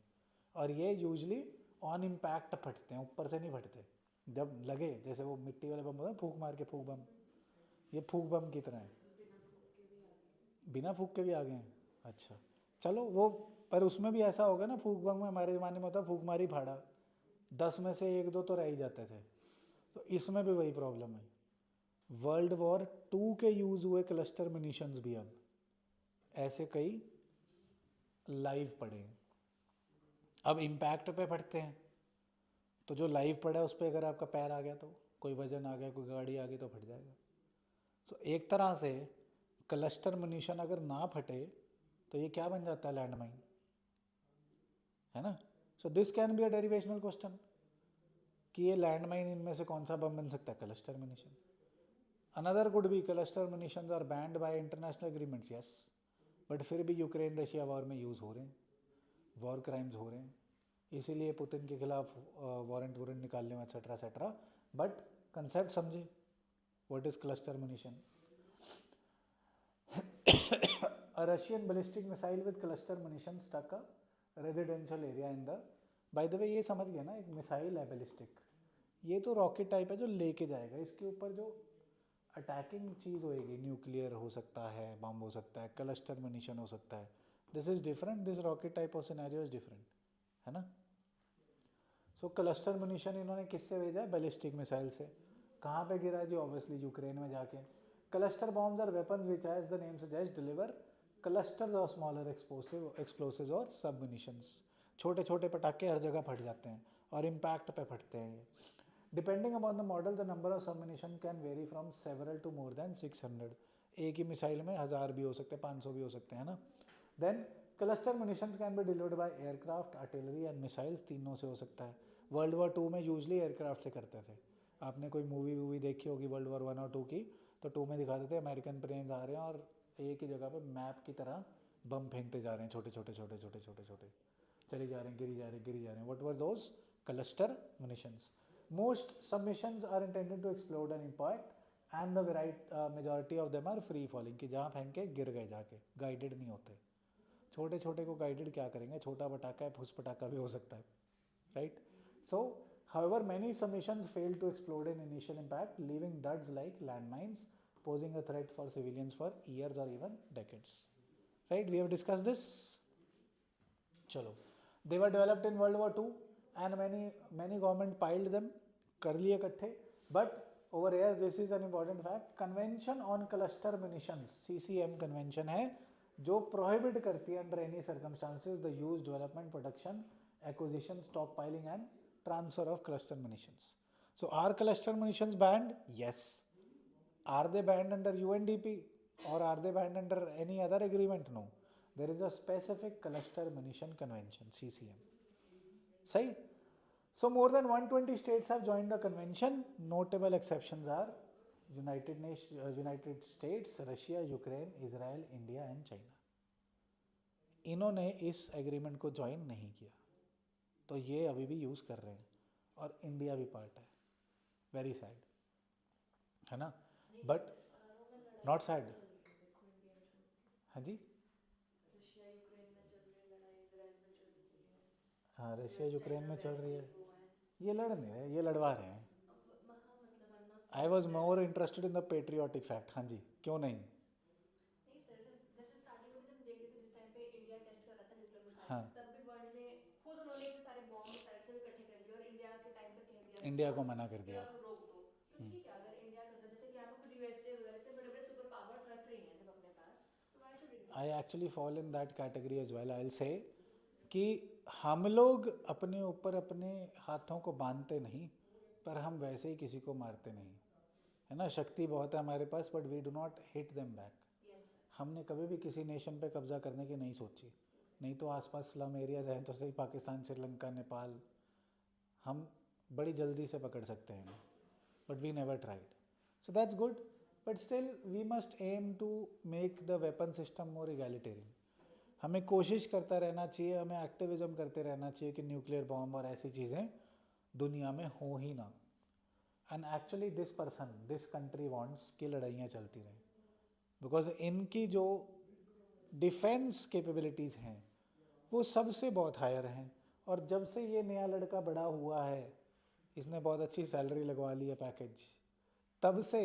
और ये यूजली ऑन इम्पैक्ट फटते हैं, ऊपर से नहीं फटते, जब लगे, जैसे वो मिट्टी वाले बम होता है फूक मार के फूक बम, ये फूक बम की तरह है, बिना फूक के भी आ गए हैं। अच्छा चलो वो, पर उसमें भी ऐसा होगा ना, फूक बम में हमारे ज़माने में होता फूक मारी फाड़ा, 10 में से 1-2 तो रह ही जाते थे, तो इसमें भी वही प्रॉब्लम है। वर्ल्ड वॉर 2 के यूज़ हुए क्लस्टर मिनिशंस भी अब ऐसे कई लाइव पड़े हैं। अब इम्पैक्ट पे फटते हैं, तो जो लाइव पड़ा है उस पर अगर आपका पैर आ गया, तो कोई वजन आ गया, कोई गाड़ी आ गई तो फट जाएगा। तो एक तरह से क्लस्टर मुनीशन अगर ना फटे तो ये क्या बन जाता है, लैंड माइन, है ना। So this can be a derivational question कि ये लैंड माइन इनमें से कौन सा बम बन सकता है, cluster munition. Another could be cluster munition are banned by international agreements, yes, but फिर भी यूक्रेन रशिया वॉर में यूज़ हो रहे हैं, वॉर क्राइम्स हो रहे हैं, इसीलिए पुतिन के खिलाफ वारंट वारंट निकालने में एक्सेट्रा एक्सेट्रा। बट कंसेप्ट समझे, what is cluster munition. A Russian ballistic missile with cluster munition struck a residential area in the, by the way ये समझ गया ना, एक मिसाइल है बैलिस्टिक, ये तो रॉकेट टाइप है जो लेके जाएगा, इसके ऊपर जो अटैकिंग चीज़ होएगी, न्यूक्लियर हो सकता है, बम हो सकता है, क्लस्टर munition हो सकता है, this is different, this rocket type of scenario is different, है ना। सो क्लस्टर मुनीशन इन्होंने किससे भेजा है, बैलिस्टिक मिसाइल से। कहाँ पे गिरा है जी, ऑब्वियसली यूक्रेन में जाके। Cluster bombs are weapons which as the name suggest deliver clusters of smaller explosive और सब मुनीशंस। छोटे छोटे पटाखे हर जगह फट जाते हैं और इम्पैक्ट पे फटते हैं। Depending upon the model the number of sub munition can vary from several to more than 600। एक ही मिसाइल में 1000 भी हो सकते हैं, 500 भी हो सकते हैं ना। Then cluster munitions can be delivered by aircraft, artillery and missiles, तीनों से हो सकता है। वर्ल्ड वॉर टू में यूजली एयरक्राफ्ट से करते थे। आपने कोई मूवी देखी होगी वर्ल्ड वॉर वन और टू की, तो टू में दिखाते थे अमेरिकन प्लेन्स आ रहे हैं और एक ही जगह पे मैप की तरह बम फेंकते जा रहे हैं, छोटे छोटे छोटे छोटे छोटे छोटे, चले जा रहे हैं, गिरी जा रहे हैं, गिरी जा रहे हैं। What were those? Cluster munitions. Most submissions are intended to explode an impact and the majority of them are free falling, कि जहाँ फेंक के गिर गए जाके, गाइडेड नहीं होते। छोटे छोटे को गाइडेड क्या करेंगे, छोटा पटाखा है, फुस पटाखा भी हो सकता है, right? So however many submissions failed to explode in initial impact, leaving duds like landmines, posing a threat for civilians for years or even decades, right? We have discussed this. चलो, they were developed in World War II and many government piled them, कर लिए इकट्ठे, but over here this is an important fact, convention on cluster munitions, CCM convention है जो prohibit करती है under any circumstances the use, development, production, acquisition, stockpiling and transfer of cluster munitions. So are cluster munitions banned? Yes. Are they banned under UNDP or are they banned under any other agreement? No. There is a specific cluster munition convention, CCM. सही? So more than 120 states have joined the convention. Notable exceptions are United States, Russia, Ukraine, Israel, India and China. इन्होंने इस एग्रीमेंट को ज्वाइन नहीं किया, तो ये अभी भी यूज़ कर रहे हैं और इंडिया भी पार्ट है। वेरी सैड है ना, बट नॉट सैड। हाँ जी, हाँ रशिया यूक्रेन में चल रही है, ये लड़ नहीं रहे, ये लड़वा रहे हैं। I was more interested in the patriotic fact. हाँ जी, क्यों नहीं? हाँ, खुद उन्होंने इतने सारे बॉम्ब मिसाइल से इकट्ठे कर लिए और इंडिया के टाइम पे कह दिया इंडिया को मना कर कि दिया। अब रोक दो। तो ठीक है, अगर इंडिया करता, जैसे कि यहाँ पे खुद यूएसए वगैरह इतने बड़े बड़े सुपर पावर्स रख रही हैं जब अपने पास, तो why should India? I actually fall in that category as well. I will say कि हम लोग अपने ऊपर अपने हाथों को बांधते नहीं, पर हम वैसे ही किसी को मारते नहीं, है ना। शक्ति बहुत है हमारे पास, but we do not hit them back. हमने कभी भी किसी नेशन पे कब्जा करने की नहीं सोची, नहीं तो आसपास स्लम एरियाज हैं तो सही, पाकिस्तान, श्रीलंका, नेपाल, हम बड़ी जल्दी से पकड़ सकते हैं, but we never tried. So that's good, but still we must aim to make the weapon system more egalitarian. हमें कोशिश करता रहना चाहिए, हमें एक्टिविज्म करते रहना चाहिए कि न्यूक्लियर बॉम्ब और ऐसी चीज़ें दुनिया में हो ही ना। And actually this person, this country wants कि लड़ाइयाँ चलती रहें, बिकॉज इनकी जो डिफेंस कैपेबिलिटीज़ हैं वो सबसे बहुत हायर हैं। और जब से ये नया लड़का बड़ा हुआ है, इसने बहुत अच्छी सैलरी लगवा ली है, पैकेज, तब से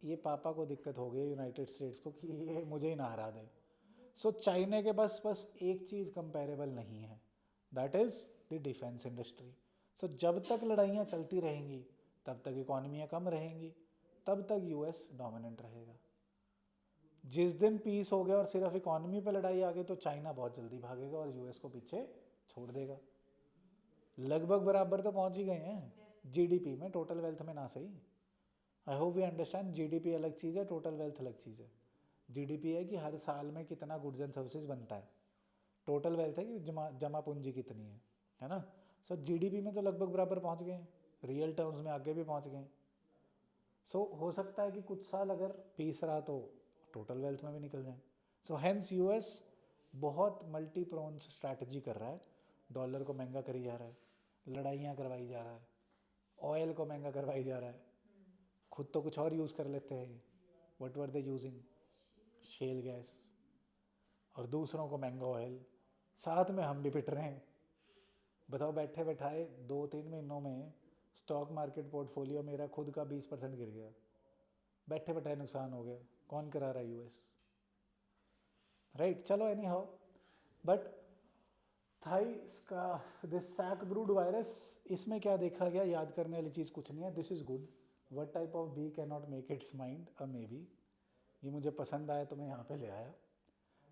ये पापा को दिक्कत हो गई यूनाइटेड स्टेट्स को कि ये मुझे ही ना हरा दे। सो चाइना के बस एक चीज़ कंपेरेबल नहीं है, that is the defence industry. So जब तक लड़ाइयाँ चलती रहेंगी तब तक इकॉनमियाँ कम रहेंगी, तब तक यूएस डोमिनेंट रहेगा। जिस दिन पीस हो गया और सिर्फ इकॉनमी पे लड़ाई आ गई तो चाइना बहुत जल्दी भागेगा और यूएस को पीछे छोड़ देगा। लगभग बराबर तो पहुंच ही गए हैं जीडीपी में, टोटल वेल्थ में ना सही। I hope we understand, GDP अलग चीज़ है, टोटल वेल्थ अलग चीज़ है। जीडीपी है कि हर साल में कितना गुड्स एंड सर्विसेज बनता है, टोटल वेल्थ है कि जमा पूंजी कितनी है ना। सो जीडीपी में तो लगभग बराबर पहुंच गए हैं, रियल टर्म्स में आगे भी पहुंच गए। सो हो सकता है कि कुछ साल अगर पीस रहा तो टोटल वेल्थ में भी निकल जाए। सो हैंस यूएस बहुत मल्टी प्रोन्स स्ट्रैटेजी कर रहा है, डॉलर को महंगा करी जा रहा है, लड़ाइयाँ करवाई जा रहा है, ऑयल को महंगा करवाई जा रहा है, खुद तो कुछ और यूज़ कर लेते हैं। What were they using? Shell gas, और दूसरों को महंगा ऑयल, साथ में हम भी पिट रहे हैं। बताओ, बैठे बैठाए 2-3 महीनों में स्टॉक मार्केट पोर्टफोलियो मेरा खुद का 20% गिर गया, बैठे बैठाए नुकसान हो गया। कौन करा रहा है? US, right. चलो एनी हाउ, बट थाइस का दिस सैक ब्रूड वायरस, इसमें क्या देखा गया? याद करने वाली चीज़ कुछ नहीं है। This is good. What type of bee can not make its mind a may be, ये मुझे पसंद आया तो मैं यहाँ पे ले आया।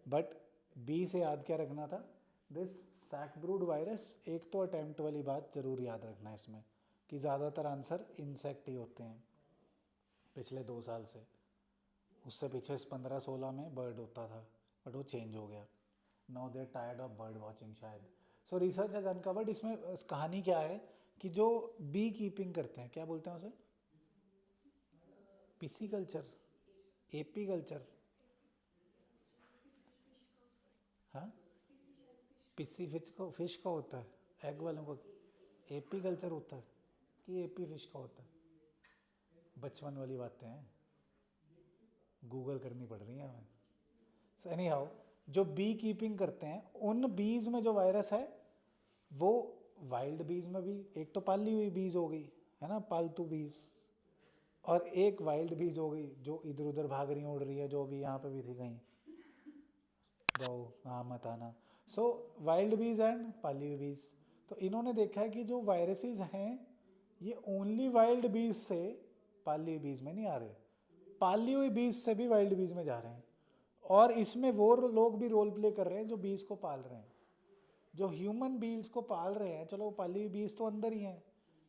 बट बी से याद क्या रखना था? This sac brood virus. एक तो अटैम्प्ट वाली बात ज़रूर याद रखना है इसमें कि ज़्यादातर आंसर इंसेक्ट ही होते हैं पिछले 2 साल से। उससे पीछे 15-16 में बर्ड होता था, बट वो चेंज हो गया। Now they are tired of bird watching शायद। सो रिसर्च हैज अनकवर्ड, इसमें कहानी क्या है कि जो बी कीपिंग करते हैं, क्या बोलते हैं उसे, पीसी कल्चर, एपी कल्चर, हाँ पीसी फिश का होता है, एग वालों को एपी कल्चर होता है कि एपी फिश का होता है, बचपन वाली बातें हैं, गूगल करनी पड़ रही है हमें। सो एनी हाउ, जो बी कीपिंग करते हैं उन बीज में जो वायरस है वो वाइल्ड बीज में भी, एक तो पाली हुई बीज हो गई है ना, पालतू बीज, और एक वाइल्ड बीज हो गई जो इधर उधर भाग रही उड़ रही है, जो भी यहाँ पे भी थी कहीं, गौ हाँ मत आना। सो वाइल्ड बीज एंड पाली हुई बीज, तो इन्होंने देखा है कि जो वायरसेस हैं ये ओनली वाइल्ड बीज से पाली हुई बीज में नहीं आ रहे, पाली हुई बीज से भी वाइल्ड बीज में जा रहे हैं, और इसमें वो लोग भी रोल प्ले कर रहे हैं जो बीज को पाल रहे हैं, जो ह्यूमन बीज को पाल रहे हैं, चलो पाली हुई बीज तो अंदर ही हैं,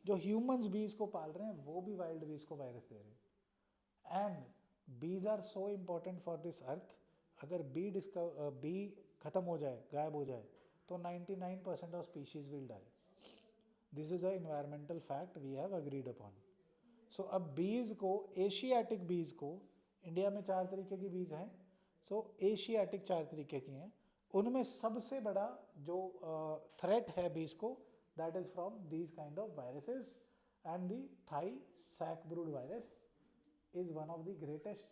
जो ह्यूमंस बीज को पाल रहे हैं वो भी वाइल्ड बीज को वायरस दे रहे हैं। And bees are so important for this earth, अगर बी खत्म हो जाए, गायब हो जाए, तो 99% of species will die. This is a environmental fact we have agreed upon. So अब बीज को, एशियाटिक बीज को, इंडिया में 4 तरीके की बीज हैं, सो एशियाटिक 4 तरीके की हैं, उनमें सबसे बड़ा जो थ्रेट है बीज को, that is from these kind of viruses, and the Thai sac brood virus is one of the greatest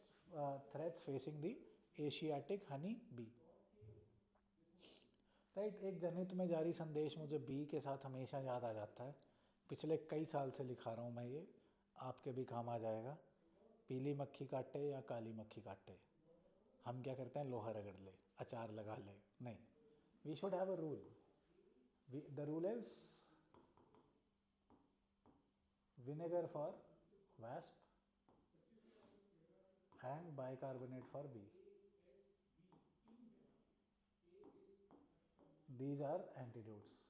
threats facing the Asiatic honey bee. Right, एक जनहित में जारी संदेश मुझे बी के साथ हमेशा याद आ जाता है, पिछले कई साल से लिखा रहा हूँ मैं, ये आपके भी काम आ जाएगा। पीली मक्खी काटे या काली मक्खी काटे, हम क्या करते हैं, लोहा रगड़ ले, अचार लगा ले, नहीं, we should have a rule, the rule is vinegar for wasp and bicarbonate for B. These are antidotes.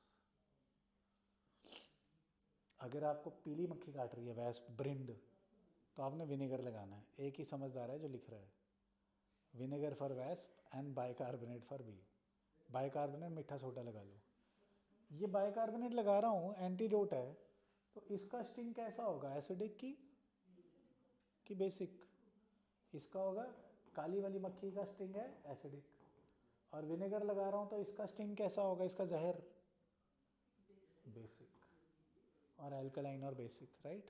अगर आपको पीली मक्खी काट रही है, वैस्प, ब्रिंड, तो आपने विनेगर लगाना है, एक ही समझदार है जो लिख रहा है, vinegar for wasp and bicarbonate for bee. Bicarbonate मीठा सोडा लगा लो, ये बाइकार्बोनेट लगा रहा हूँ, एंटीडोट है, तो इसका स्टिंग कैसा होगा, एसिडिक की बेसिक, इसका होगा, काली वाली मक्खी का स्टिंग है एसिडिक, और विनेगर लगा रहा हूँ तो इसका स्टिंग कैसा होगा, इसका जहर बेसिक, और एल्कलाइन और basic, right.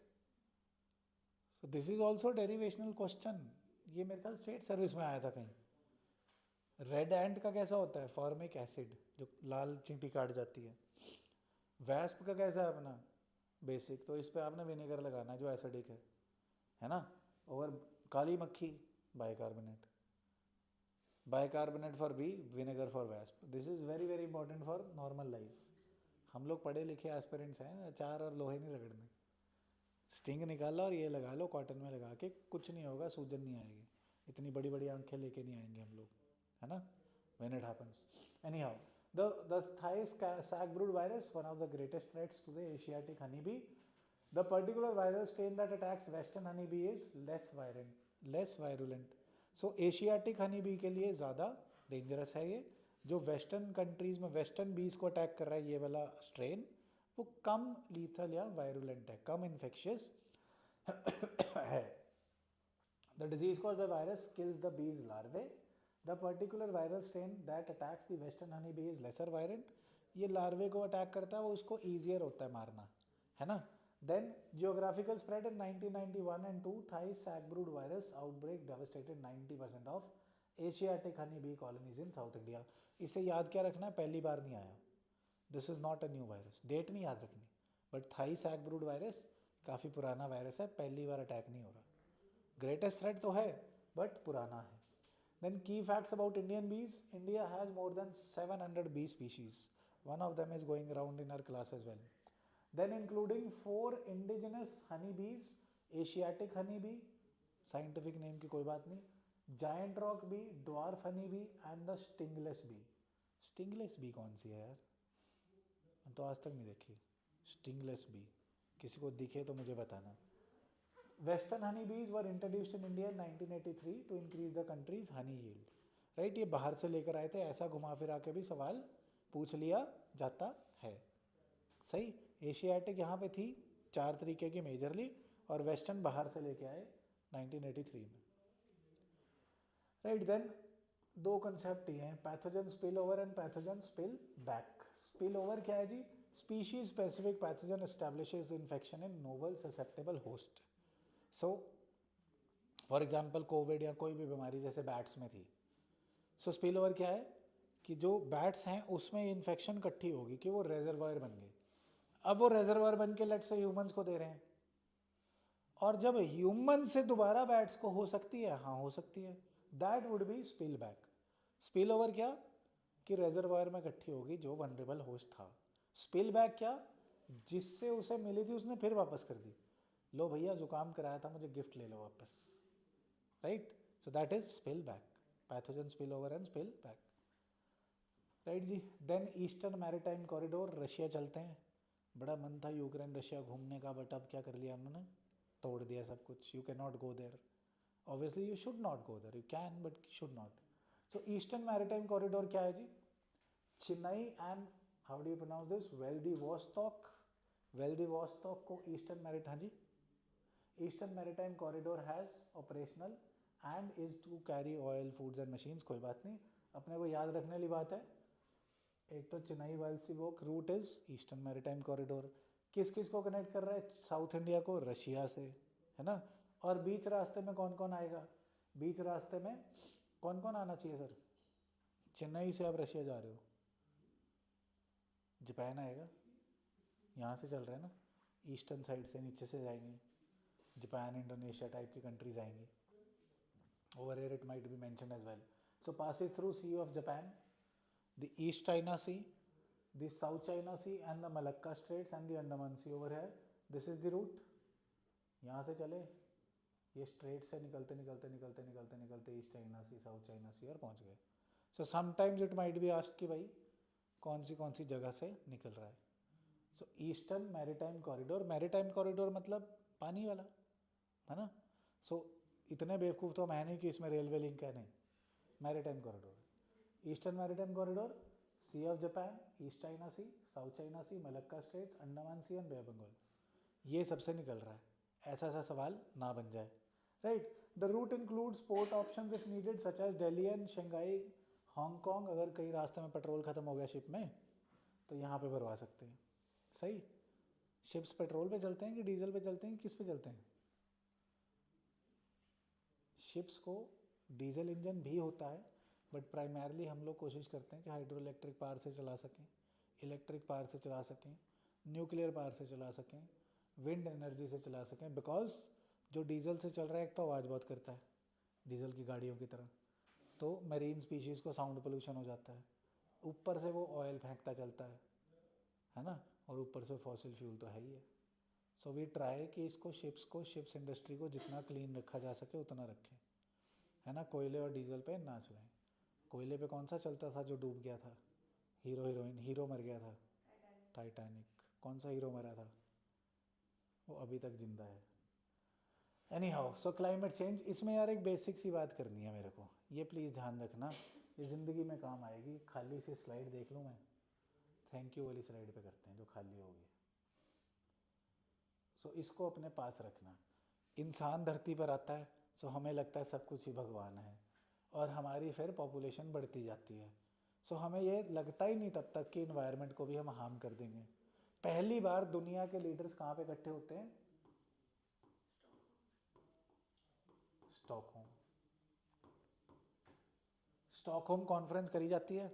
So this is also derivational question, ये मेरे ख्याल स्टेट सर्विस में आया था कहीं। रेड एंट का कैसा होता है, फॉर्मिक एसिड, जो लाल चींटी काट जाती है। वैस्प का कैसा है अपना, बेसिक, तो इस पर आपने विनेगर लगाना है जो एसिडिक है ना। और काली मक्खी, bicarbonate, bicarbonate for bee, vinegar for wasp. This is very very important for normal life. हम लोग पढ़े लिखे एस्पिरेंट्स हैं, अचार और लोहे नहीं रगड़ने, स्टिंग निकाला और ये लगा लो कॉटन में लगा के, कुछ नहीं होगा, सूजन नहीं आएगी, इतनी बड़ी बड़ी आंखें लेके नहीं आएंगे हम लोग, है ना, when it happens. Anyhow, the Thai sac brood virus, one of the greatest threats to the Asiatic honeybee. The particular viral strain that attacks western honeybee is less virulent. So Asiatic honeybee के लिए ज़्यादा डेंजरस है ये, जो वेस्टर्न कंट्रीज़ में वेस्टर्न बीज को अटैक कर रहा है ये वाला स्ट्रेन, वो कम लीथल या वायरुलेंट है, कम इन्फेक्शियस है। The disease caused by virus kills the bees larvae. The particular viral strain that attacks the western honeybee is lesser virulent. ये लार्वे को अटैक करता है, वो उसको ईजियर होता है मारना, है ना। Then geographical spread in 1991 and 2, Thai sac brood virus outbreak devastated 90% of Asiatic honeybee colonies in South India. इसे याद क्या रखना है, पहली बार नहीं आया, this is not a new virus, date नहीं याद रखनी, but Thai sac brood virus काफ़ी पुराना वायरस है, पहली बार अटैक नहीं हो रहा। ग्रेटेस्ट थ्रेट तो है बट पुराना है। Then key facts about Indian bees. India has more than 700 bee species. One of them is going around in our class as well. Then including 4 indigenous honeybees, Asiatic honeybee, scientific name की कोई बात नहीं, giant rock bee, dwarf honeybee and the stingless bee. Stingless bee कौन सी है यार, मैं तो आज तक नहीं देखी stingless bee, किसी को दिखे तो मुझे बताना। Western honeybees were introduced in India in 1983 to increase the country's honey yield. Right, ये बाहर से लेकर आए थे, ऐसा घुमा फिरा के भी सवाल पूछ लिया जाता है। सही। एशियाटिक यहाँ पे थी 4 तरीके की मेजरली, और वेस्टर्न बाहर से लेके आए 1983 में। राइट, देन 2 कंसेप्ट ये हैं, pathogen spill over and pathogen spill back. Spill over क्या है जी? Species specific pathogen establishes infection in novel susceptible host. So for example Covid या कोई भी बीमारी जैसे बैट्स में थी, सो स्पिल ओवर क्या है कि जो बैट्स हैं उसमें इन्फेक्शन इकट्ठी होगी कि वो रेजर्वायर बन गए। अब वो रेजर्वायर बन के लेट्स से ह्यूमंस को दे रहे हैं, और जब ह्यूमन से दोबारा बैट्स को हो सकती है, हाँ हो सकती है, that would be spill back. Spill over क्या कि रेजर्वायर में इकट्ठी होगी जो वनरेबल होस्ट था। स्पिल बैक क्या? जिससे उसे मिली थी उसने फिर वापस कर दी, लो भैया जुकाम कराया था मुझे, गिफ्ट ले लो वापस। Right, so that is spill back, pathogen spill over and spill back. Right जी। Then eastern maritime corridor, Russia चलते हैं। बड़ा मन था यूक्रेन रशिया घूमने का, बट अब क्या कर लिया उन्होंने, तोड़ दिया सब कुछ। You can not go there, obviously you should not go there, you can but should not. So eastern maritime corridor क्या है जी? Chennai and how do you pronounce this, Vladivostok. Vladivostok को ईस्टर्न मैरिट, हाँ जी, eastern maritime corridor has operational and is to carry oil, foods and machines. कोई बात नहीं, अपने को याद रखने वाली बात है, एक तो Chennai Vladivostok route is eastern maritime corridor. किस किस को कनेक्ट कर रहा है? साउथ इंडिया को रशिया से, है ना। और बीच रास्ते में कौन कौन आएगा? बीच रास्ते में कौन कौन आना चाहिए सर? चेन्नई से आप रशिया जा रहे हो, जापान आएगा, यहाँ से चल रहा है ना, ईस्टर्न साइड से नीचे से जाएंगे, जापान इंडोनेशिया टाइप की कंट्रीज आएंगी। Over here it might be mentioned as well. So passes through Sea of Japan, the East China Sea, the South China Sea and the Malacca Straits and the Andaman Sea over here. This is the route. यहाँ से चले, ये स्ट्रेट से निकलते निकलते निकलते निकलते निकलते east China Sea, South China सी और पहुँच गए। So sometimes it might be asked कि भाई कौन सी जगह से निकल रहा है। सो eastern maritime corridor, maritime corridor मतलब पानी वाला, है ना। सो इतने बेवकूफ़ तो मैं नहीं कि इसमें रेलवे लिंक है, नहीं, maritime corridor. Eastern maritime corridor, Sea of Japan, East China Sea, South China Sea, Malacca Straits, Andaman Sea and Bay of Bengal, ये सबसे निकल रहा है। ऐसा सा सवाल ना बन जाए। Right, the route includes port options if needed such as Delhi and Shanghai, Hong Kong. अगर कहीं रास्ते में पेट्रोल ख़त्म हो गया शिप में तो यहाँ पे भरवा सकते हैं। सही। शिप्स पेट्रोल पे चलते हैं कि डीजल पे चलते हैं, किस पे चलते हैं? शिप्स को डीजल इंजन भी होता है, बट प्राइमरली हम लोग कोशिश करते हैं कि हाइड्रो इलेक्ट्रिक पावर से चला सकें, इलेक्ट्रिक पावर से चला सकें, न्यूक्लियर पावर से चला सकें, विंड एनर्जी से चला सकें। बिकॉज जो डीजल से चल रहा है एक तो आवाज़ बहुत करता है डीजल की गाड़ियों की तरह, तो मरीन स्पीशीज़ को साउंड पोल्यूशन हो जाता है, ऊपर से वो ऑयल फेंकता चलता है ना, और ऊपर से फॉसिल फ्यूल तो है ही है। सो वी ट्राई कि इसको शिप्स इंडस्ट्री को जितना क्लीन रखा जा सके उतना रखें, है ना। कोयले और डीजल पे ना चलाएं। कोयले पे कौन सा चलता था जो डूब गया था? हीरो हीरोइन, हीरो मर गया था, टाइटैनिक। कौन सा हीरो मरा था? वो अभी तक जिंदा है। Any how, so climate change, इसमें यार एक बेसिक सी बात करनी है मेरे को, ये प्लीज़ ध्यान रखना, ये ज़िंदगी में काम आएगी। खाली सी स्लाइड देख लूँ मैं, थैंक यू वाली स्लाइड पे करते हैं जो खाली होगी। सो इसको अपने पास रखना। इंसान धरती पर आता है सो हमें लगता है सब कुछ ही भगवान है, और हमारी फिर पॉपुलेशन बढ़ती जाती है। सो हमें ये लगता ही नहीं तब तक कि इन्वायरमेंट को भी हम हार्म कर देंगे। पहली बार दुनिया के लीडर्स कहाँ पे इकट्ठे होते हैं? स्टॉकहोम। स्टॉकहोम कॉन्फ्रेंस करी जाती है,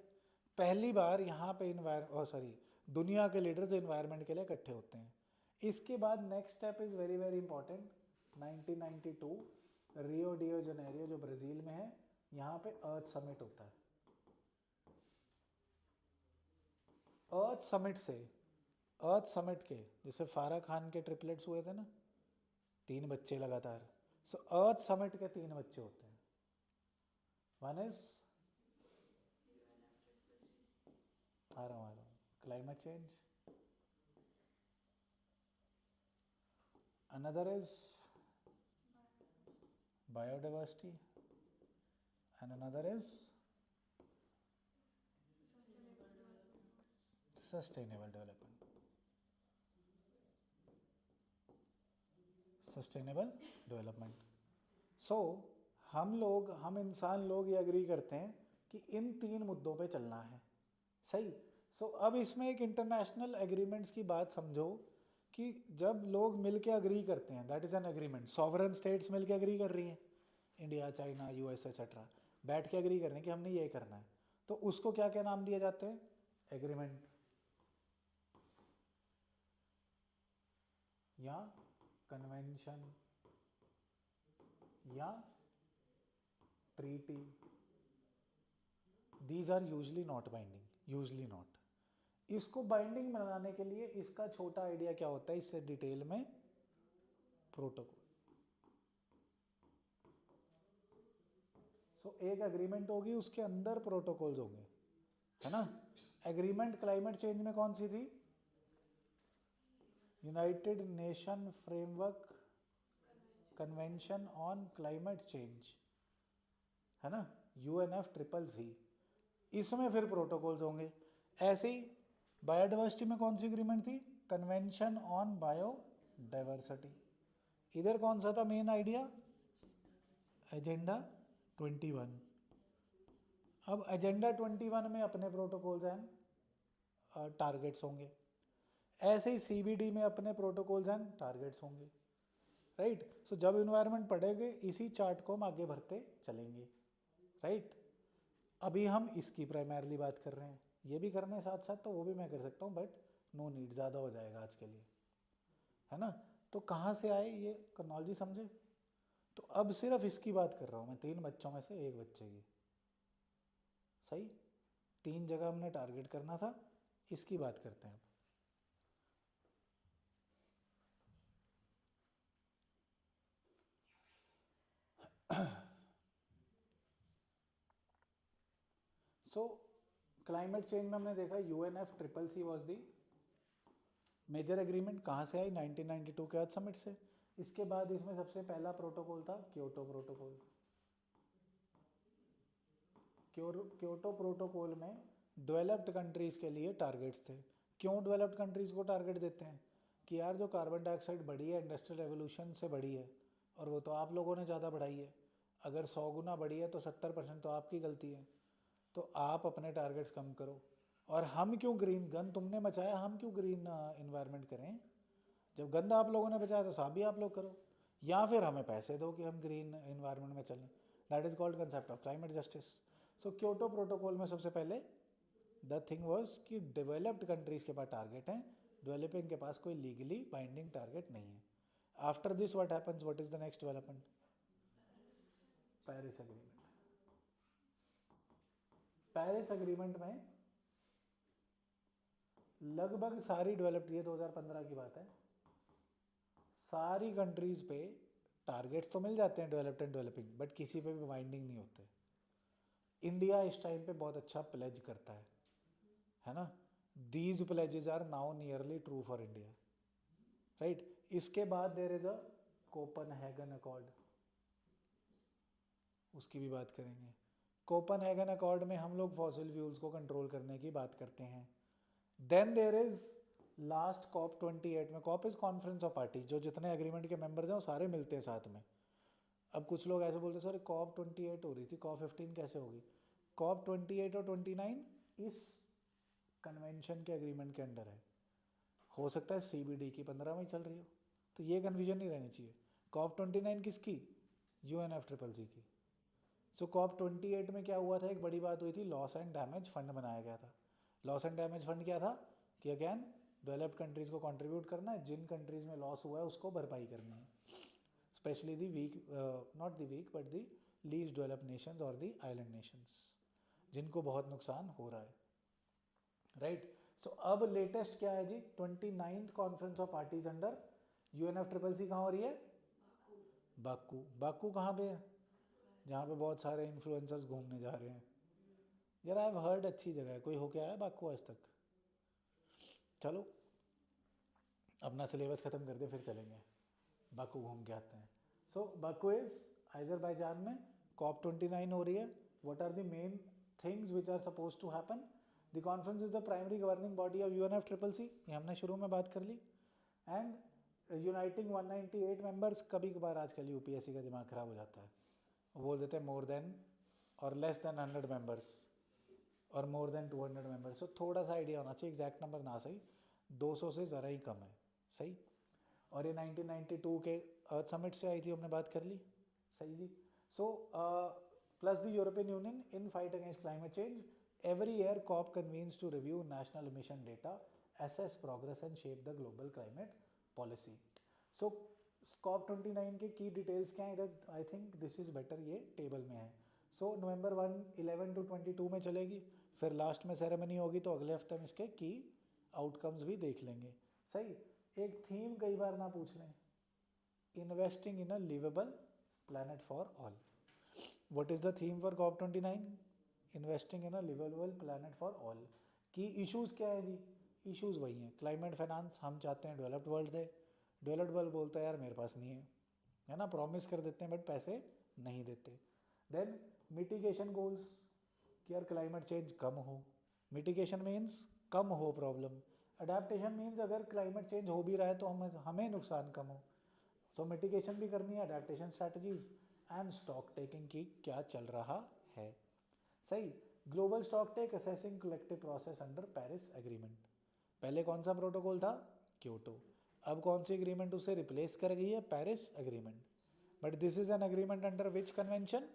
पहली बार यहाँ पे दुनिया के लीडर्स इन्वायरमेंट के लिए इकट्ठे होते हैं। इसके बाद next step is very very important, 1992 Rio de Janeiro जो ब्राज़ील में है, यहाँ पे अर्थ समिट होता है। अर्थ समिट के जैसे फारा खान के ट्रिपलेट्स हुए थे ना, 3 बच्चे लगातार, सो अर्थ समिट के 3 बच्चे होते हैं। वन इज आ रहा हूँ climate change, another is biodiversity, and another is sustainable development, sustainable development. So हम इंसान लोग ये एग्री करते हैं कि इन 3 मुद्दों पे चलना है, सही। सो अब इसमें एक इंटरनेशनल एग्रीमेंट्स की बात समझो कि जब लोग मिलके एग्री करते हैं, that is an agreement. Sovereign states मिलके एग्री कर रही हैं, इंडिया, चाइना, यूएस एक्सेट्रा, बैठ के एग्री कर रहे हैं कि हमने ये करना है, तो उसको क्या क्या नाम दिए जाते हैं? एग्रीमेंट या कन्वेंशन या treaty. These are usually not binding, usually not. इसको बाइंडिंग बनाने के लिए इसका छोटा आइडिया क्या होता है, इससे डिटेल में, प्रोटोकॉल। सो एक एग्रीमेंट होगी, उसके अंदर प्रोटोकॉल्स होंगे, है ना। एग्रीमेंट क्लाइमेट चेंज में कौन सी थी? United nation framework convention on climate change, है ना, UNFCCC। इसमें फिर प्रोटोकॉल्स होंगे। ऐसे ही बायोडाइवर्सिटी में कौन सी एग्रीमेंट थी? Convention on biodiversity. इधर कौन सा था मेन आइडिया? एजेंडा 21। अब एजेंडा 21 में अपने प्रोटोकॉल्स एंड टारगेट्स होंगे। ऐसे ही CBD में अपने प्रोटोकॉल्स एंड टारगेट्स होंगे, राइट। सो जब इन्वायरमेंट पढ़ेंगे इसी चार्ट को हम आगे बढ़ते चलेंगे, राइट। अभी हम इसकी प्राइमरली बात कर रहे हैं, ये भी करने साथ साथ तो वो भी मैं कर सकता हूँ, बट नो नीड, ज़्यादा हो जाएगा आज के लिए, है ना। तो कहाँ से आए ये क्रॉनोलॉजी, समझे? तो अब सिर्फ इसकी बात कर रहा हूँ मैं, 3 बच्चों में से 1 बच्चे की, सही। 3 जगह हमने टारगेट करना था, इसकी बात करते हैं अब। सो क्लाइमेट चेंज में हमने देखा UNFCCC was the major agreement. कहाँ से आई? 1992 के अर्थ समिट से। इसके बाद इसमें सबसे पहला प्रोटोकॉल था क्योटो प्रोटोकॉल। क्योटो प्रोटोकॉल में डेवलप्ड कंट्रीज़ के लिए टारगेट्स थे। क्यों डेवलप्ड कंट्रीज़ को टारगेट देते हैं? कि यार जो कार्बन डाइऑक्साइड बढ़ी है इंडस्ट्रियल रेवोल्यूशन से बढ़ी है, और वो तो आप लोगों ने ज़्यादा बढ़ाई है। अगर 100 गुना बढ़ी है तो 70% तो आपकी गलती है, तो आप अपने टारगेट्स कम करो। और हम क्यों ग्रीन, गन तुमने मचाया, हम क्यों ग्रीन इन्वायरमेंट करें? जब गंद आप लोगों ने बचाया तो साफ भी आप लोग करो, या फिर हमें पैसे दो कि हम ग्रीन इन्वायरमेंट में चलें। That is called concept of climate justice. So Kyoto protocol में सबसे पहले द थिंग वाज कि डेवलप्ड कंट्रीज़ के पास टारगेट हैं, डेवलपिंग के पास कोई लीगली बाइंडिंग टारगेट नहीं है। After this what happens, what is the next development? Paris agreement. Paris एग्रीमेंट में लगभग सारी डेवलप्ड, ये 2015 की बात है, सारी कंट्रीज पे टारगेट्स तो मिल जाते हैं डेवलप्ड एंड डेवलपिंग, बट किसी पे भी बाइंडिंग नहीं होते। इंडिया इस टाइम पे बहुत अच्छा प्लेज करता है ना। These pledges are now nearly true for India, right. इसके बाद there is a Copenhagen accord, उसकी भी बात करेंगे। कोपनहेगन अकॉर्ड में हम लोग फॉसिल फ्यूल्स को कंट्रोल करने की बात करते हैं। Then there is last COP28 में, COP is conference of party, जो जितने एग्रीमेंट के मेंबर्स हैं वो सारे मिलते हैं साथ में। अब कुछ लोग ऐसे बोलते हैं सर COP28 हो रही थी, COP15 कैसे होगी? COP28 और 29 इस कन्वेंशन के एग्रीमेंट के अंडर है। हो सकता है CBD की 15 में ही चल रही हो, तो ये कन्फ्यूजन नहीं रहनी चाहिए। COP29 किसकी? UNFCCC की। सो COP28 में क्या हुआ था, एक बड़ी बात हुई थी, लॉस एंड डैमेज फंड बनाया गया था। लॉस एंड डैमेज फंड क्या था? कि अगैन डेवलप्ड कंट्रीज़ को कंट्रीब्यूट करना है, जिन कंट्रीज़ में लॉस हुआ है उसको भरपाई करनी है, specially the weak, not the weak but the least developed nations और दी आइलैंड नेशंस, जिनको बहुत नुकसान हो रहा है, राइट। सो अब लेटेस्ट क्या है जी? 29th conference of parties under UNFCCC कहाँ हो रही है? बाकू। बाकू कहाँ पे है? जहाँ पे बहुत सारे इन्फ्लुएंसर्स घूमने जा रहे हैं। यार आई हैव हर्ड अच्छी जगह है, कोई होके आया बाकू आज तक? चलो अपना सिलेबस ख़त्म कर दे फिर चलेंगे, बाकू घूम के आते हैं। सो बाकू इज़ अजरबैजान में, COP29 हो रही है। What are the main things which are suppose to happen? The conference is the primary governing body of UNFCCC, ये हमने शुरू में बात कर ली. And uniting 198 members. कभी कभार आजकल UPSC का दिमाग खराब हो जाता है, वो बोल देते हैं मोर देन और लेस देन 100 मेंबर्स और मोर देन 200 मेंबर्स. तो थोड़ा सा आइडिया होना चाहिए, एग्जैक्ट नंबर ना सही, 200 से ज़रा ही कम है. सही. और ये 1992 के अर्थ समिट से आई थी, हमने बात कर ली. सही जी. So plus the European Union in fight against climate change. Every year COP convenes to review national emission data, assess progress and shape the global climate policy. So COP29 के की डिटेल्स क्या हैं इधर, I think this is better, ये टेबल में है. सो नवंबर 11 to 22 में चलेगी, फिर लास्ट में सेरेमनी होगी, तो अगले हफ्ते में इसके की आउटकम्स भी देख लेंगे. सही. एक थीम कई बार ना पूछ लें, investing in a liveable planet for all. What is the theme for COP29? Investing in a liveable planet for all. Key issues क्या है जी? इश्यूज़ वही हैं, क्लाइमेट फाइनेंस. हम चाहते हैं डेवलप्ड वर्ल्ड दे, डेवलप्ड वर्ल्ड बोलता है यार मेरे पास नहीं है ना, प्रॉमिस कर देते हैं बट पैसे नहीं देते. देन मिटिगेशन गोल्स, कि यार क्लाइमेट चेंज कम हो. मिटिगेशन मीन्स कम हो प्रॉब्लम. अडेप्टेशन मीन्स अगर क्लाइमेट चेंज हो भी रहा है तो हमें नुकसान कम हो. सो मिटिगेशन भी करनी है, adaptation strategies and stock taking की क्या चल रहा है. सही. Global stock take assessing collective process under Paris agreement. पहले कौन सा प्रोटोकॉल था? क्योटो. अब कौन सी एग्रीमेंट उसे रिप्लेस कर गई है? Paris agreement. But this is an agreement under which convention?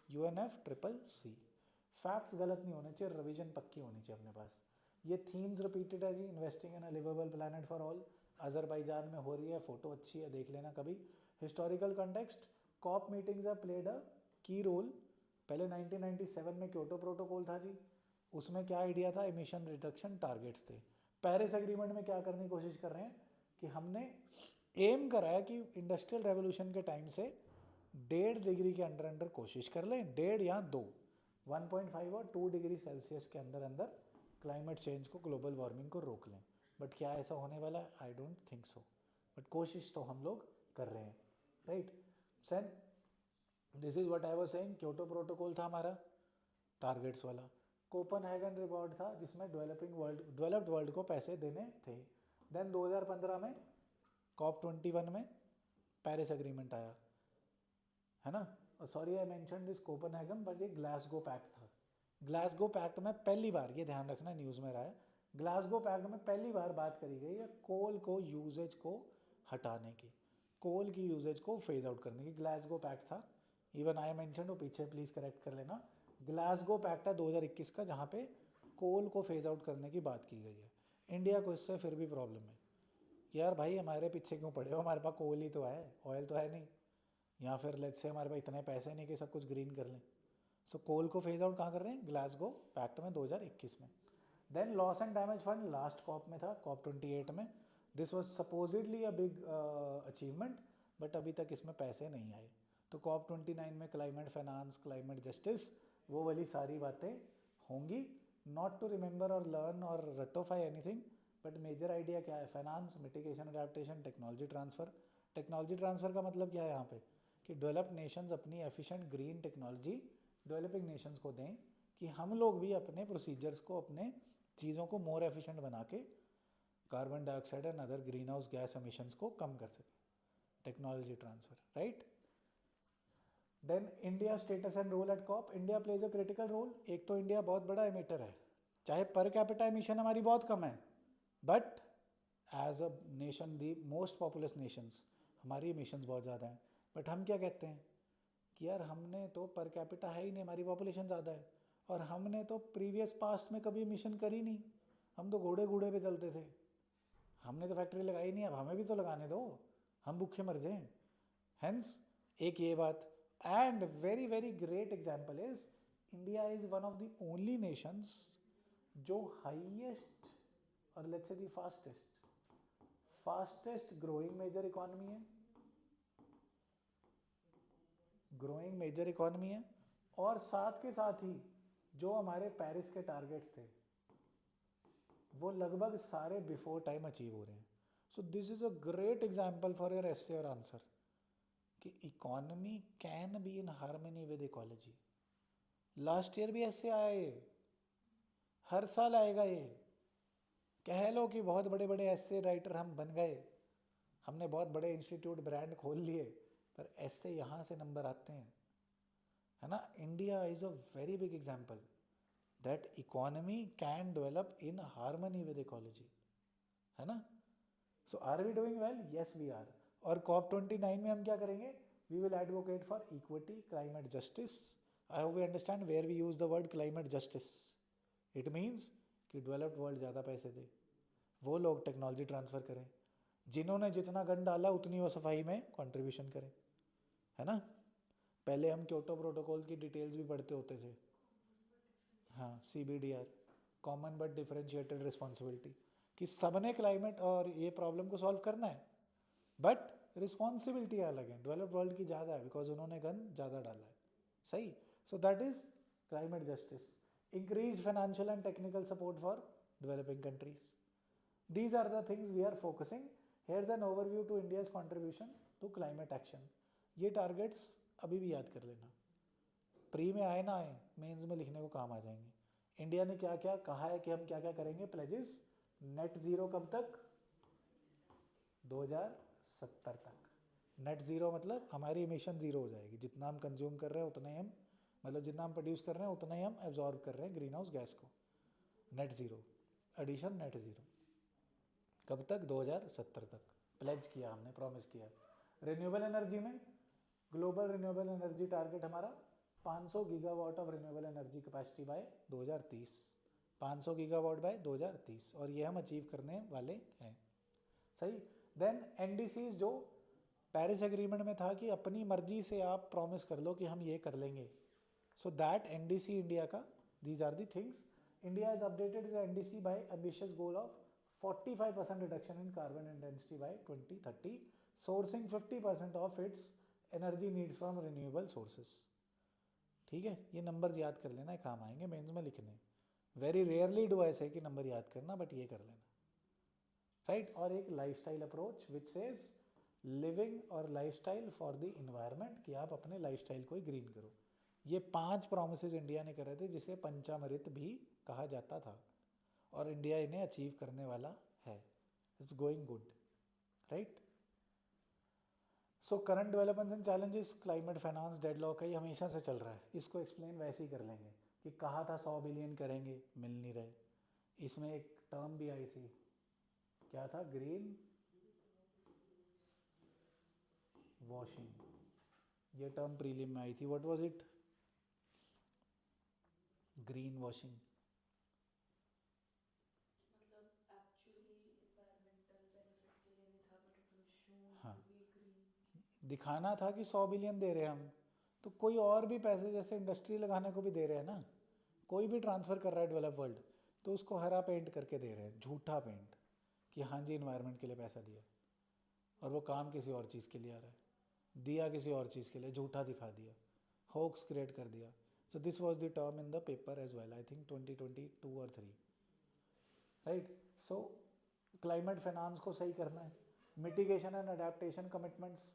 UNFCCC. Facts गलत नहीं होने चाहिए, रिवीजन पक्की होनी चाहिए अपने पास. ये थीम्स रिपीटेड है जी. Investing in a liveable planet for all, Azerbaijan में हो रही है, फोटो अच्छी है, देख लेना कभी. Historical context, COP meetings have played a की रोल. पहले 1997 में क्योटो प्रोटोकॉल था जी, उसमें क्या आइडिया था? एमिशन रिडक्शन टारगेट्स थे. पेरिस एग्रीमेंट में क्या करने की कोशिश कर रहे हैं कि हमने एम करा है कि इंडस्ट्रियल रेवोल्यूशन के टाइम से 1.5 डिग्री के अंदर अंदर कोशिश कर लें, 1.5 या 2, 1.5 और 2 डिग्री सेल्सियस के अंदर अंदर क्लाइमेट चेंज को, ग्लोबल वार्मिंग को रोक लें. बट क्या ऐसा होने वाला है? I don't think so. But कोशिश तो हम लोग कर रहे हैं. Right. Sen this is what I was saying. Kyoto protocol था हमारा टारगेट्स वाला. कोपनहेगन रिपोर्ट था जिसमें डेवलप्ड वर्ल्ड को पैसे देने थे. देन 2015 में COP21 में पेरिस एग्रीमेंट आया, है ना. Sorry I mention this Copenhagen, but ये ग्लासगो पैक्ट था. ग्लासगो पैक्ट में पहली बार, ये ध्यान रखना, न्यूज़ में रहा है, ग्लासगो पैक्ट में पहली बार बात करी गई है कोल को यूजेज को हटाने की, कोल की यूजेज को फेज आउट करने की. ग्लासगो पैक्ट था. इवन आई मेंशन, वो पीछे प्लीज़ करेक्ट कर लेना. ग्लासगो पैक्ट है 2021 का, जहाँ पे कोल को फेज आउट करने की बात की गई है. इंडिया को इससे फिर भी प्रॉब्लम है कि यार भाई हमारे पीछे क्यों पड़े हो, हमारे पास कोल ही तो है, ऑयल तो है नहीं, या फिर लेट्स से हमारे पास इतने पैसे नहीं कि सब कुछ ग्रीन कर लें. सो कोल को फेज आउट कहाँ कर रहे हैं? ग्लासगो पैक्ट में 2021 में. Then loss and damage fund last COP में था, COP28 में. This was supposedly a big achievement, but अभी तक इसमें पैसे नहीं आए. तो COP29 में क्लाइमेट फाइनेंस, क्लाइमेट जस्टिस, वो वाली सारी बातें होंगी. नॉट टू रिमेंबर और लर्न और रटोफाई एनीथिंग, बट मेजर आइडिया क्या है? Finance, mitigation, adaptation, technology transfer. Technology transfer का मतलब क्या है यहाँ पे? कि डेवलप्ड नेशंस अपनी efficient green technology developing Nations को दें, कि हम लोग भी अपने प्रोसीजर्स को, अपने चीज़ों को मोर एफिशिएंट बना के carbon dioxide and other greenhouse gas emissions को कम कर सकें. Technology transfer. Right. Then India status and role at COP. India pledge a critical role. एक तो इंडिया बहुत बड़ा एमिटर है, चाहे पर कैपिटा एमिशन हमारी बहुत कम है, but as a nation, the most populous nations, हमारी एमिशंस बहुत ज़्यादा हैं. बट हम क्या कहते हैं कि यार हमने तो पर कैपिटा है ही नहीं, हमारी पॉपुलेशन ज़्यादा है, और हमने तो प्रीवियस पास्ट में कभी एमिशन करी नहीं, हम तो घोड़े घोड़े पे चलते थे, हमने तो फैक्ट्री लगाई नहीं, अब हमें भी तो लगाने दो, हम भूखे मर जाएं. हेंस एक ये बात. And very very great example is India is one of the only nations जो हाईएस्ट और let's say the fastest growing major economy है, ग्रोइंग मेजर इकोनॉमी है, और साथ के साथ ही जो हमारे पेरिस के टारगेट्स थे वो लगभग सारे बिफोर टाइम अचीव हो रहे हैं. So this is a great example for your एसे और आंसर कि economy can be in harmony with ecology. Last year भी ऐसे आया ये, हर साल आएगा ये। कह लो कि बहुत बड़े बड़े ऐसे राइटर हम बन गए, हमने बहुत बड़े इंस्टीट्यूट ब्रांड खोल लिए, पर ऐसे यहाँ से नंबर आते हैं, है ना। India is a very big example that economy can develop in harmony with ecology, है ना। So are we doing well? Yes we are. और COP29 में हम क्या करेंगे? We will advocate for equity, climate justice. I hope we understand where we use the word climate justice. It means कि डेवलप्ड वर्ल्ड ज़्यादा पैसे दे, वो लोग टेक्नोलॉजी ट्रांसफ़र करें, जिन्होंने जितना गन डाला उतनी वो सफाई में कंट्रीब्यूशन करें, है ना। पहले हम क्योटो प्रोटोकॉल की डिटेल्स भी पढ़ते होते थे, हाँ, CBDR, common but differentiated responsibility, कि सबने क्लाइमेट और ये प्रॉब्लम को सॉल्व करना है, बट रिस्पॉन्सिबिलिटी अलग है। डेवलप्ड वर्ल्ड की ज़्यादा है बिकॉज उन्होंने गन ज़्यादा डाला है, सही। सो that is climate justice. Increase financial and technical support for developing countries. These are the things we are focusing. Here's an overview to India's contribution to climate action. ये टारगेट्स अभी भी याद कर लेना, प्री में आए ना आए, मेंस में लिखने को काम आ जाएंगे। इंडिया ने क्या क्या कहा है कि हम क्या क्या करेंगे। प्लेजेस, नेट ज़ीरो कब तक? 2070 तक। नेट ज़ीरो मतलब हमारी इमिशन ज़ीरो हो जाएगी, जितना हम कंज्यूम कर रहे हैं उतना ही हम, मतलब जितना हम प्रोड्यूस कर रहे हैं उतना ही हम एब्जॉर्ब कर रहे हैं ग्रीन हाउस गैस को। Net zero, addition net zero कब तक? 2070 तक प्लेज किया हमने, प्रॉमिस किया। रिन्यूएबल एनर्जी में ग्लोबल रिन्यूएबल एनर्जी टारगेट हमारा 500 gigawatt of renewable energy capacity by 2030, 500 gigawatt by 2030, और ये हम अचीव करने वाले हैं, सही। देन NDCs, जो पेरिस एग्रीमेंट में था कि अपनी मर्जी से आप प्रॉमिस कर लो कि हम ये कर लेंगे, सो दैट NDC इंडिया का, these are the things. India is updated is NDC by ambitious goal of 45% reduction in carbon intensity by 2030, sourcing 50% of its energy needs from renewable sources। ठीक है, ये नंबर्स याद कर लेना, काम आएंगे मेंस में लिखने। वेरी रेयरली डू आई से कि नंबर याद करना, बट ये कर लेना, राइट। और एक lifestyle approach which says living और लाइफस्टाइल फॉर द इन्वायरमेंट, कि आप अपने लाइफस्टाइल को ही ग्रीन करो। ये 5 प्रोमिसेस इंडिया ने करे थे, जिसे पंचामृत भी कहा जाता था, और इंडिया इन्हें अचीव करने वाला है। It's going good, right. So current developments and challenges, climate finance deadlock है, ये हमेशा से चल रहा है, इसको एक्सप्लेन वैसे ही कर लेंगे कि कहा था 100 बिलियन करेंगे, मिल नहीं रहे। इसमें एक टर्म भी आई थी, क्या था? ग्रीन वॉशिंग, ये टर्म प्रीलिम में आई थी। What was it? Green washing, हाँ, दिखाना था कि 100 बिलियन दे रहे हैं हम, तो कोई और भी पैसे जैसे इंडस्ट्री लगाने को भी दे रहे हैं ना, कोई भी ट्रांसफ़र कर रहा है डेवलप वर्ल्ड, तो उसको हरा पेंट करके दे रहे हैं, झूठा पेंट, कि हाँ जी इन्वायरमेंट के लिए पैसा दिया, और वो काम किसी और चीज़ के लिए आ रहा है, दिया किसी और चीज़ के लिए, झूठा दिखा दिया, होक्स क्रिएट कर दिया। So this was the term in the paper as well, I think 2022 और 3, राइट। सो क्लाइमेट फाइनेंस को सही करना है। मिटिगेशन एंड अडेप्टेशन कमिटमेंट्स,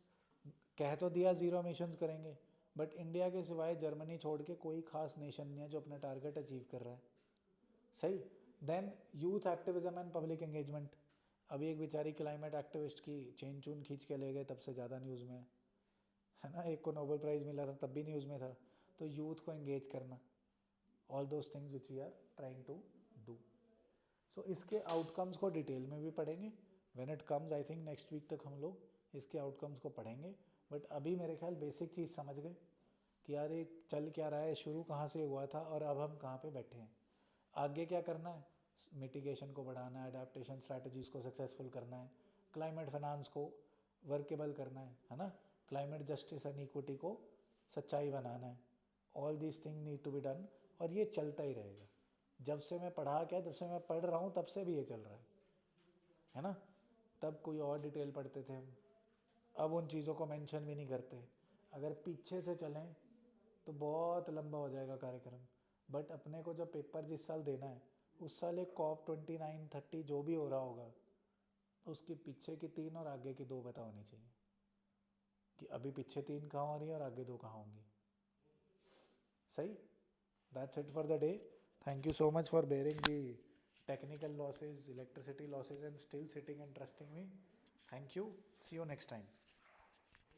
कह तो दिया ज़ीरो एमिशंस करेंगे, बट इंडिया के सिवाय जर्मनी छोड़ के कोई खास नेशन नहीं है जो अपना टारगेट अचीव कर रहा है, सही। Then youth activism and public engagement, अभी एक बेचारी क्लाइमेट एक्टिविस्ट की चेन चून खींच के ले गए, तब से ज़्यादा न्यूज़ में है ना। एक को नोबेल प्राइज़ मिला था, तब भी न्यूज़ में था। तो यूथ को एंगेज करना, all those things which we are trying to do. So इसके आउटकम्स को डिटेल में भी पढ़ेंगे when it comes. I think next week तक हम लोग इसके आउटकम्स को पढ़ेंगे, बट अभी मेरे ख्याल बेसिक चीज़ समझ गए कि यार ये चल क्या रहा है, शुरू कहाँ से हुआ था और अब हम कहाँ पे बैठे हैं, आगे क्या करना है। मिटिगेशन को बढ़ाना है, अडेप्टेशन स्ट्रैटेजीज़ को सक्सेसफुल करना है, क्लाइमेट फाइनेंस को वर्केबल करना है ना, क्लाइमेट जस्टिस एंड इक्विटी को सच्चाई बनाना है। All these thing need to be done, और ये चलता ही रहेगा। जब से मैं पढ़ा क्या, जब से मैं पढ़ रहा हूँ तब से भी ये चल रहा है ना। तब कोई और डिटेल पढ़ते थे हम, अब उन चीज़ों को मेंशन भी नहीं करते। अगर पीछे से चलें तो बहुत लंबा हो जाएगा कार्यक्रम, बट अपने को जब पेपर जिस साल देना है उस साल एक COP29, 30 जो भी हो रहा होगा, उसके पीछे की 3 और आगे की 2 पता होनी चाहिए, कि अभी पीछे 3 कहाँ हो रही है और आगे 2 कहाँ होंगी, सही। That's it for the day. Thank you so much for bearing the technical losses, electricity losses, and still sitting and trusting me. Thank you. See you next time.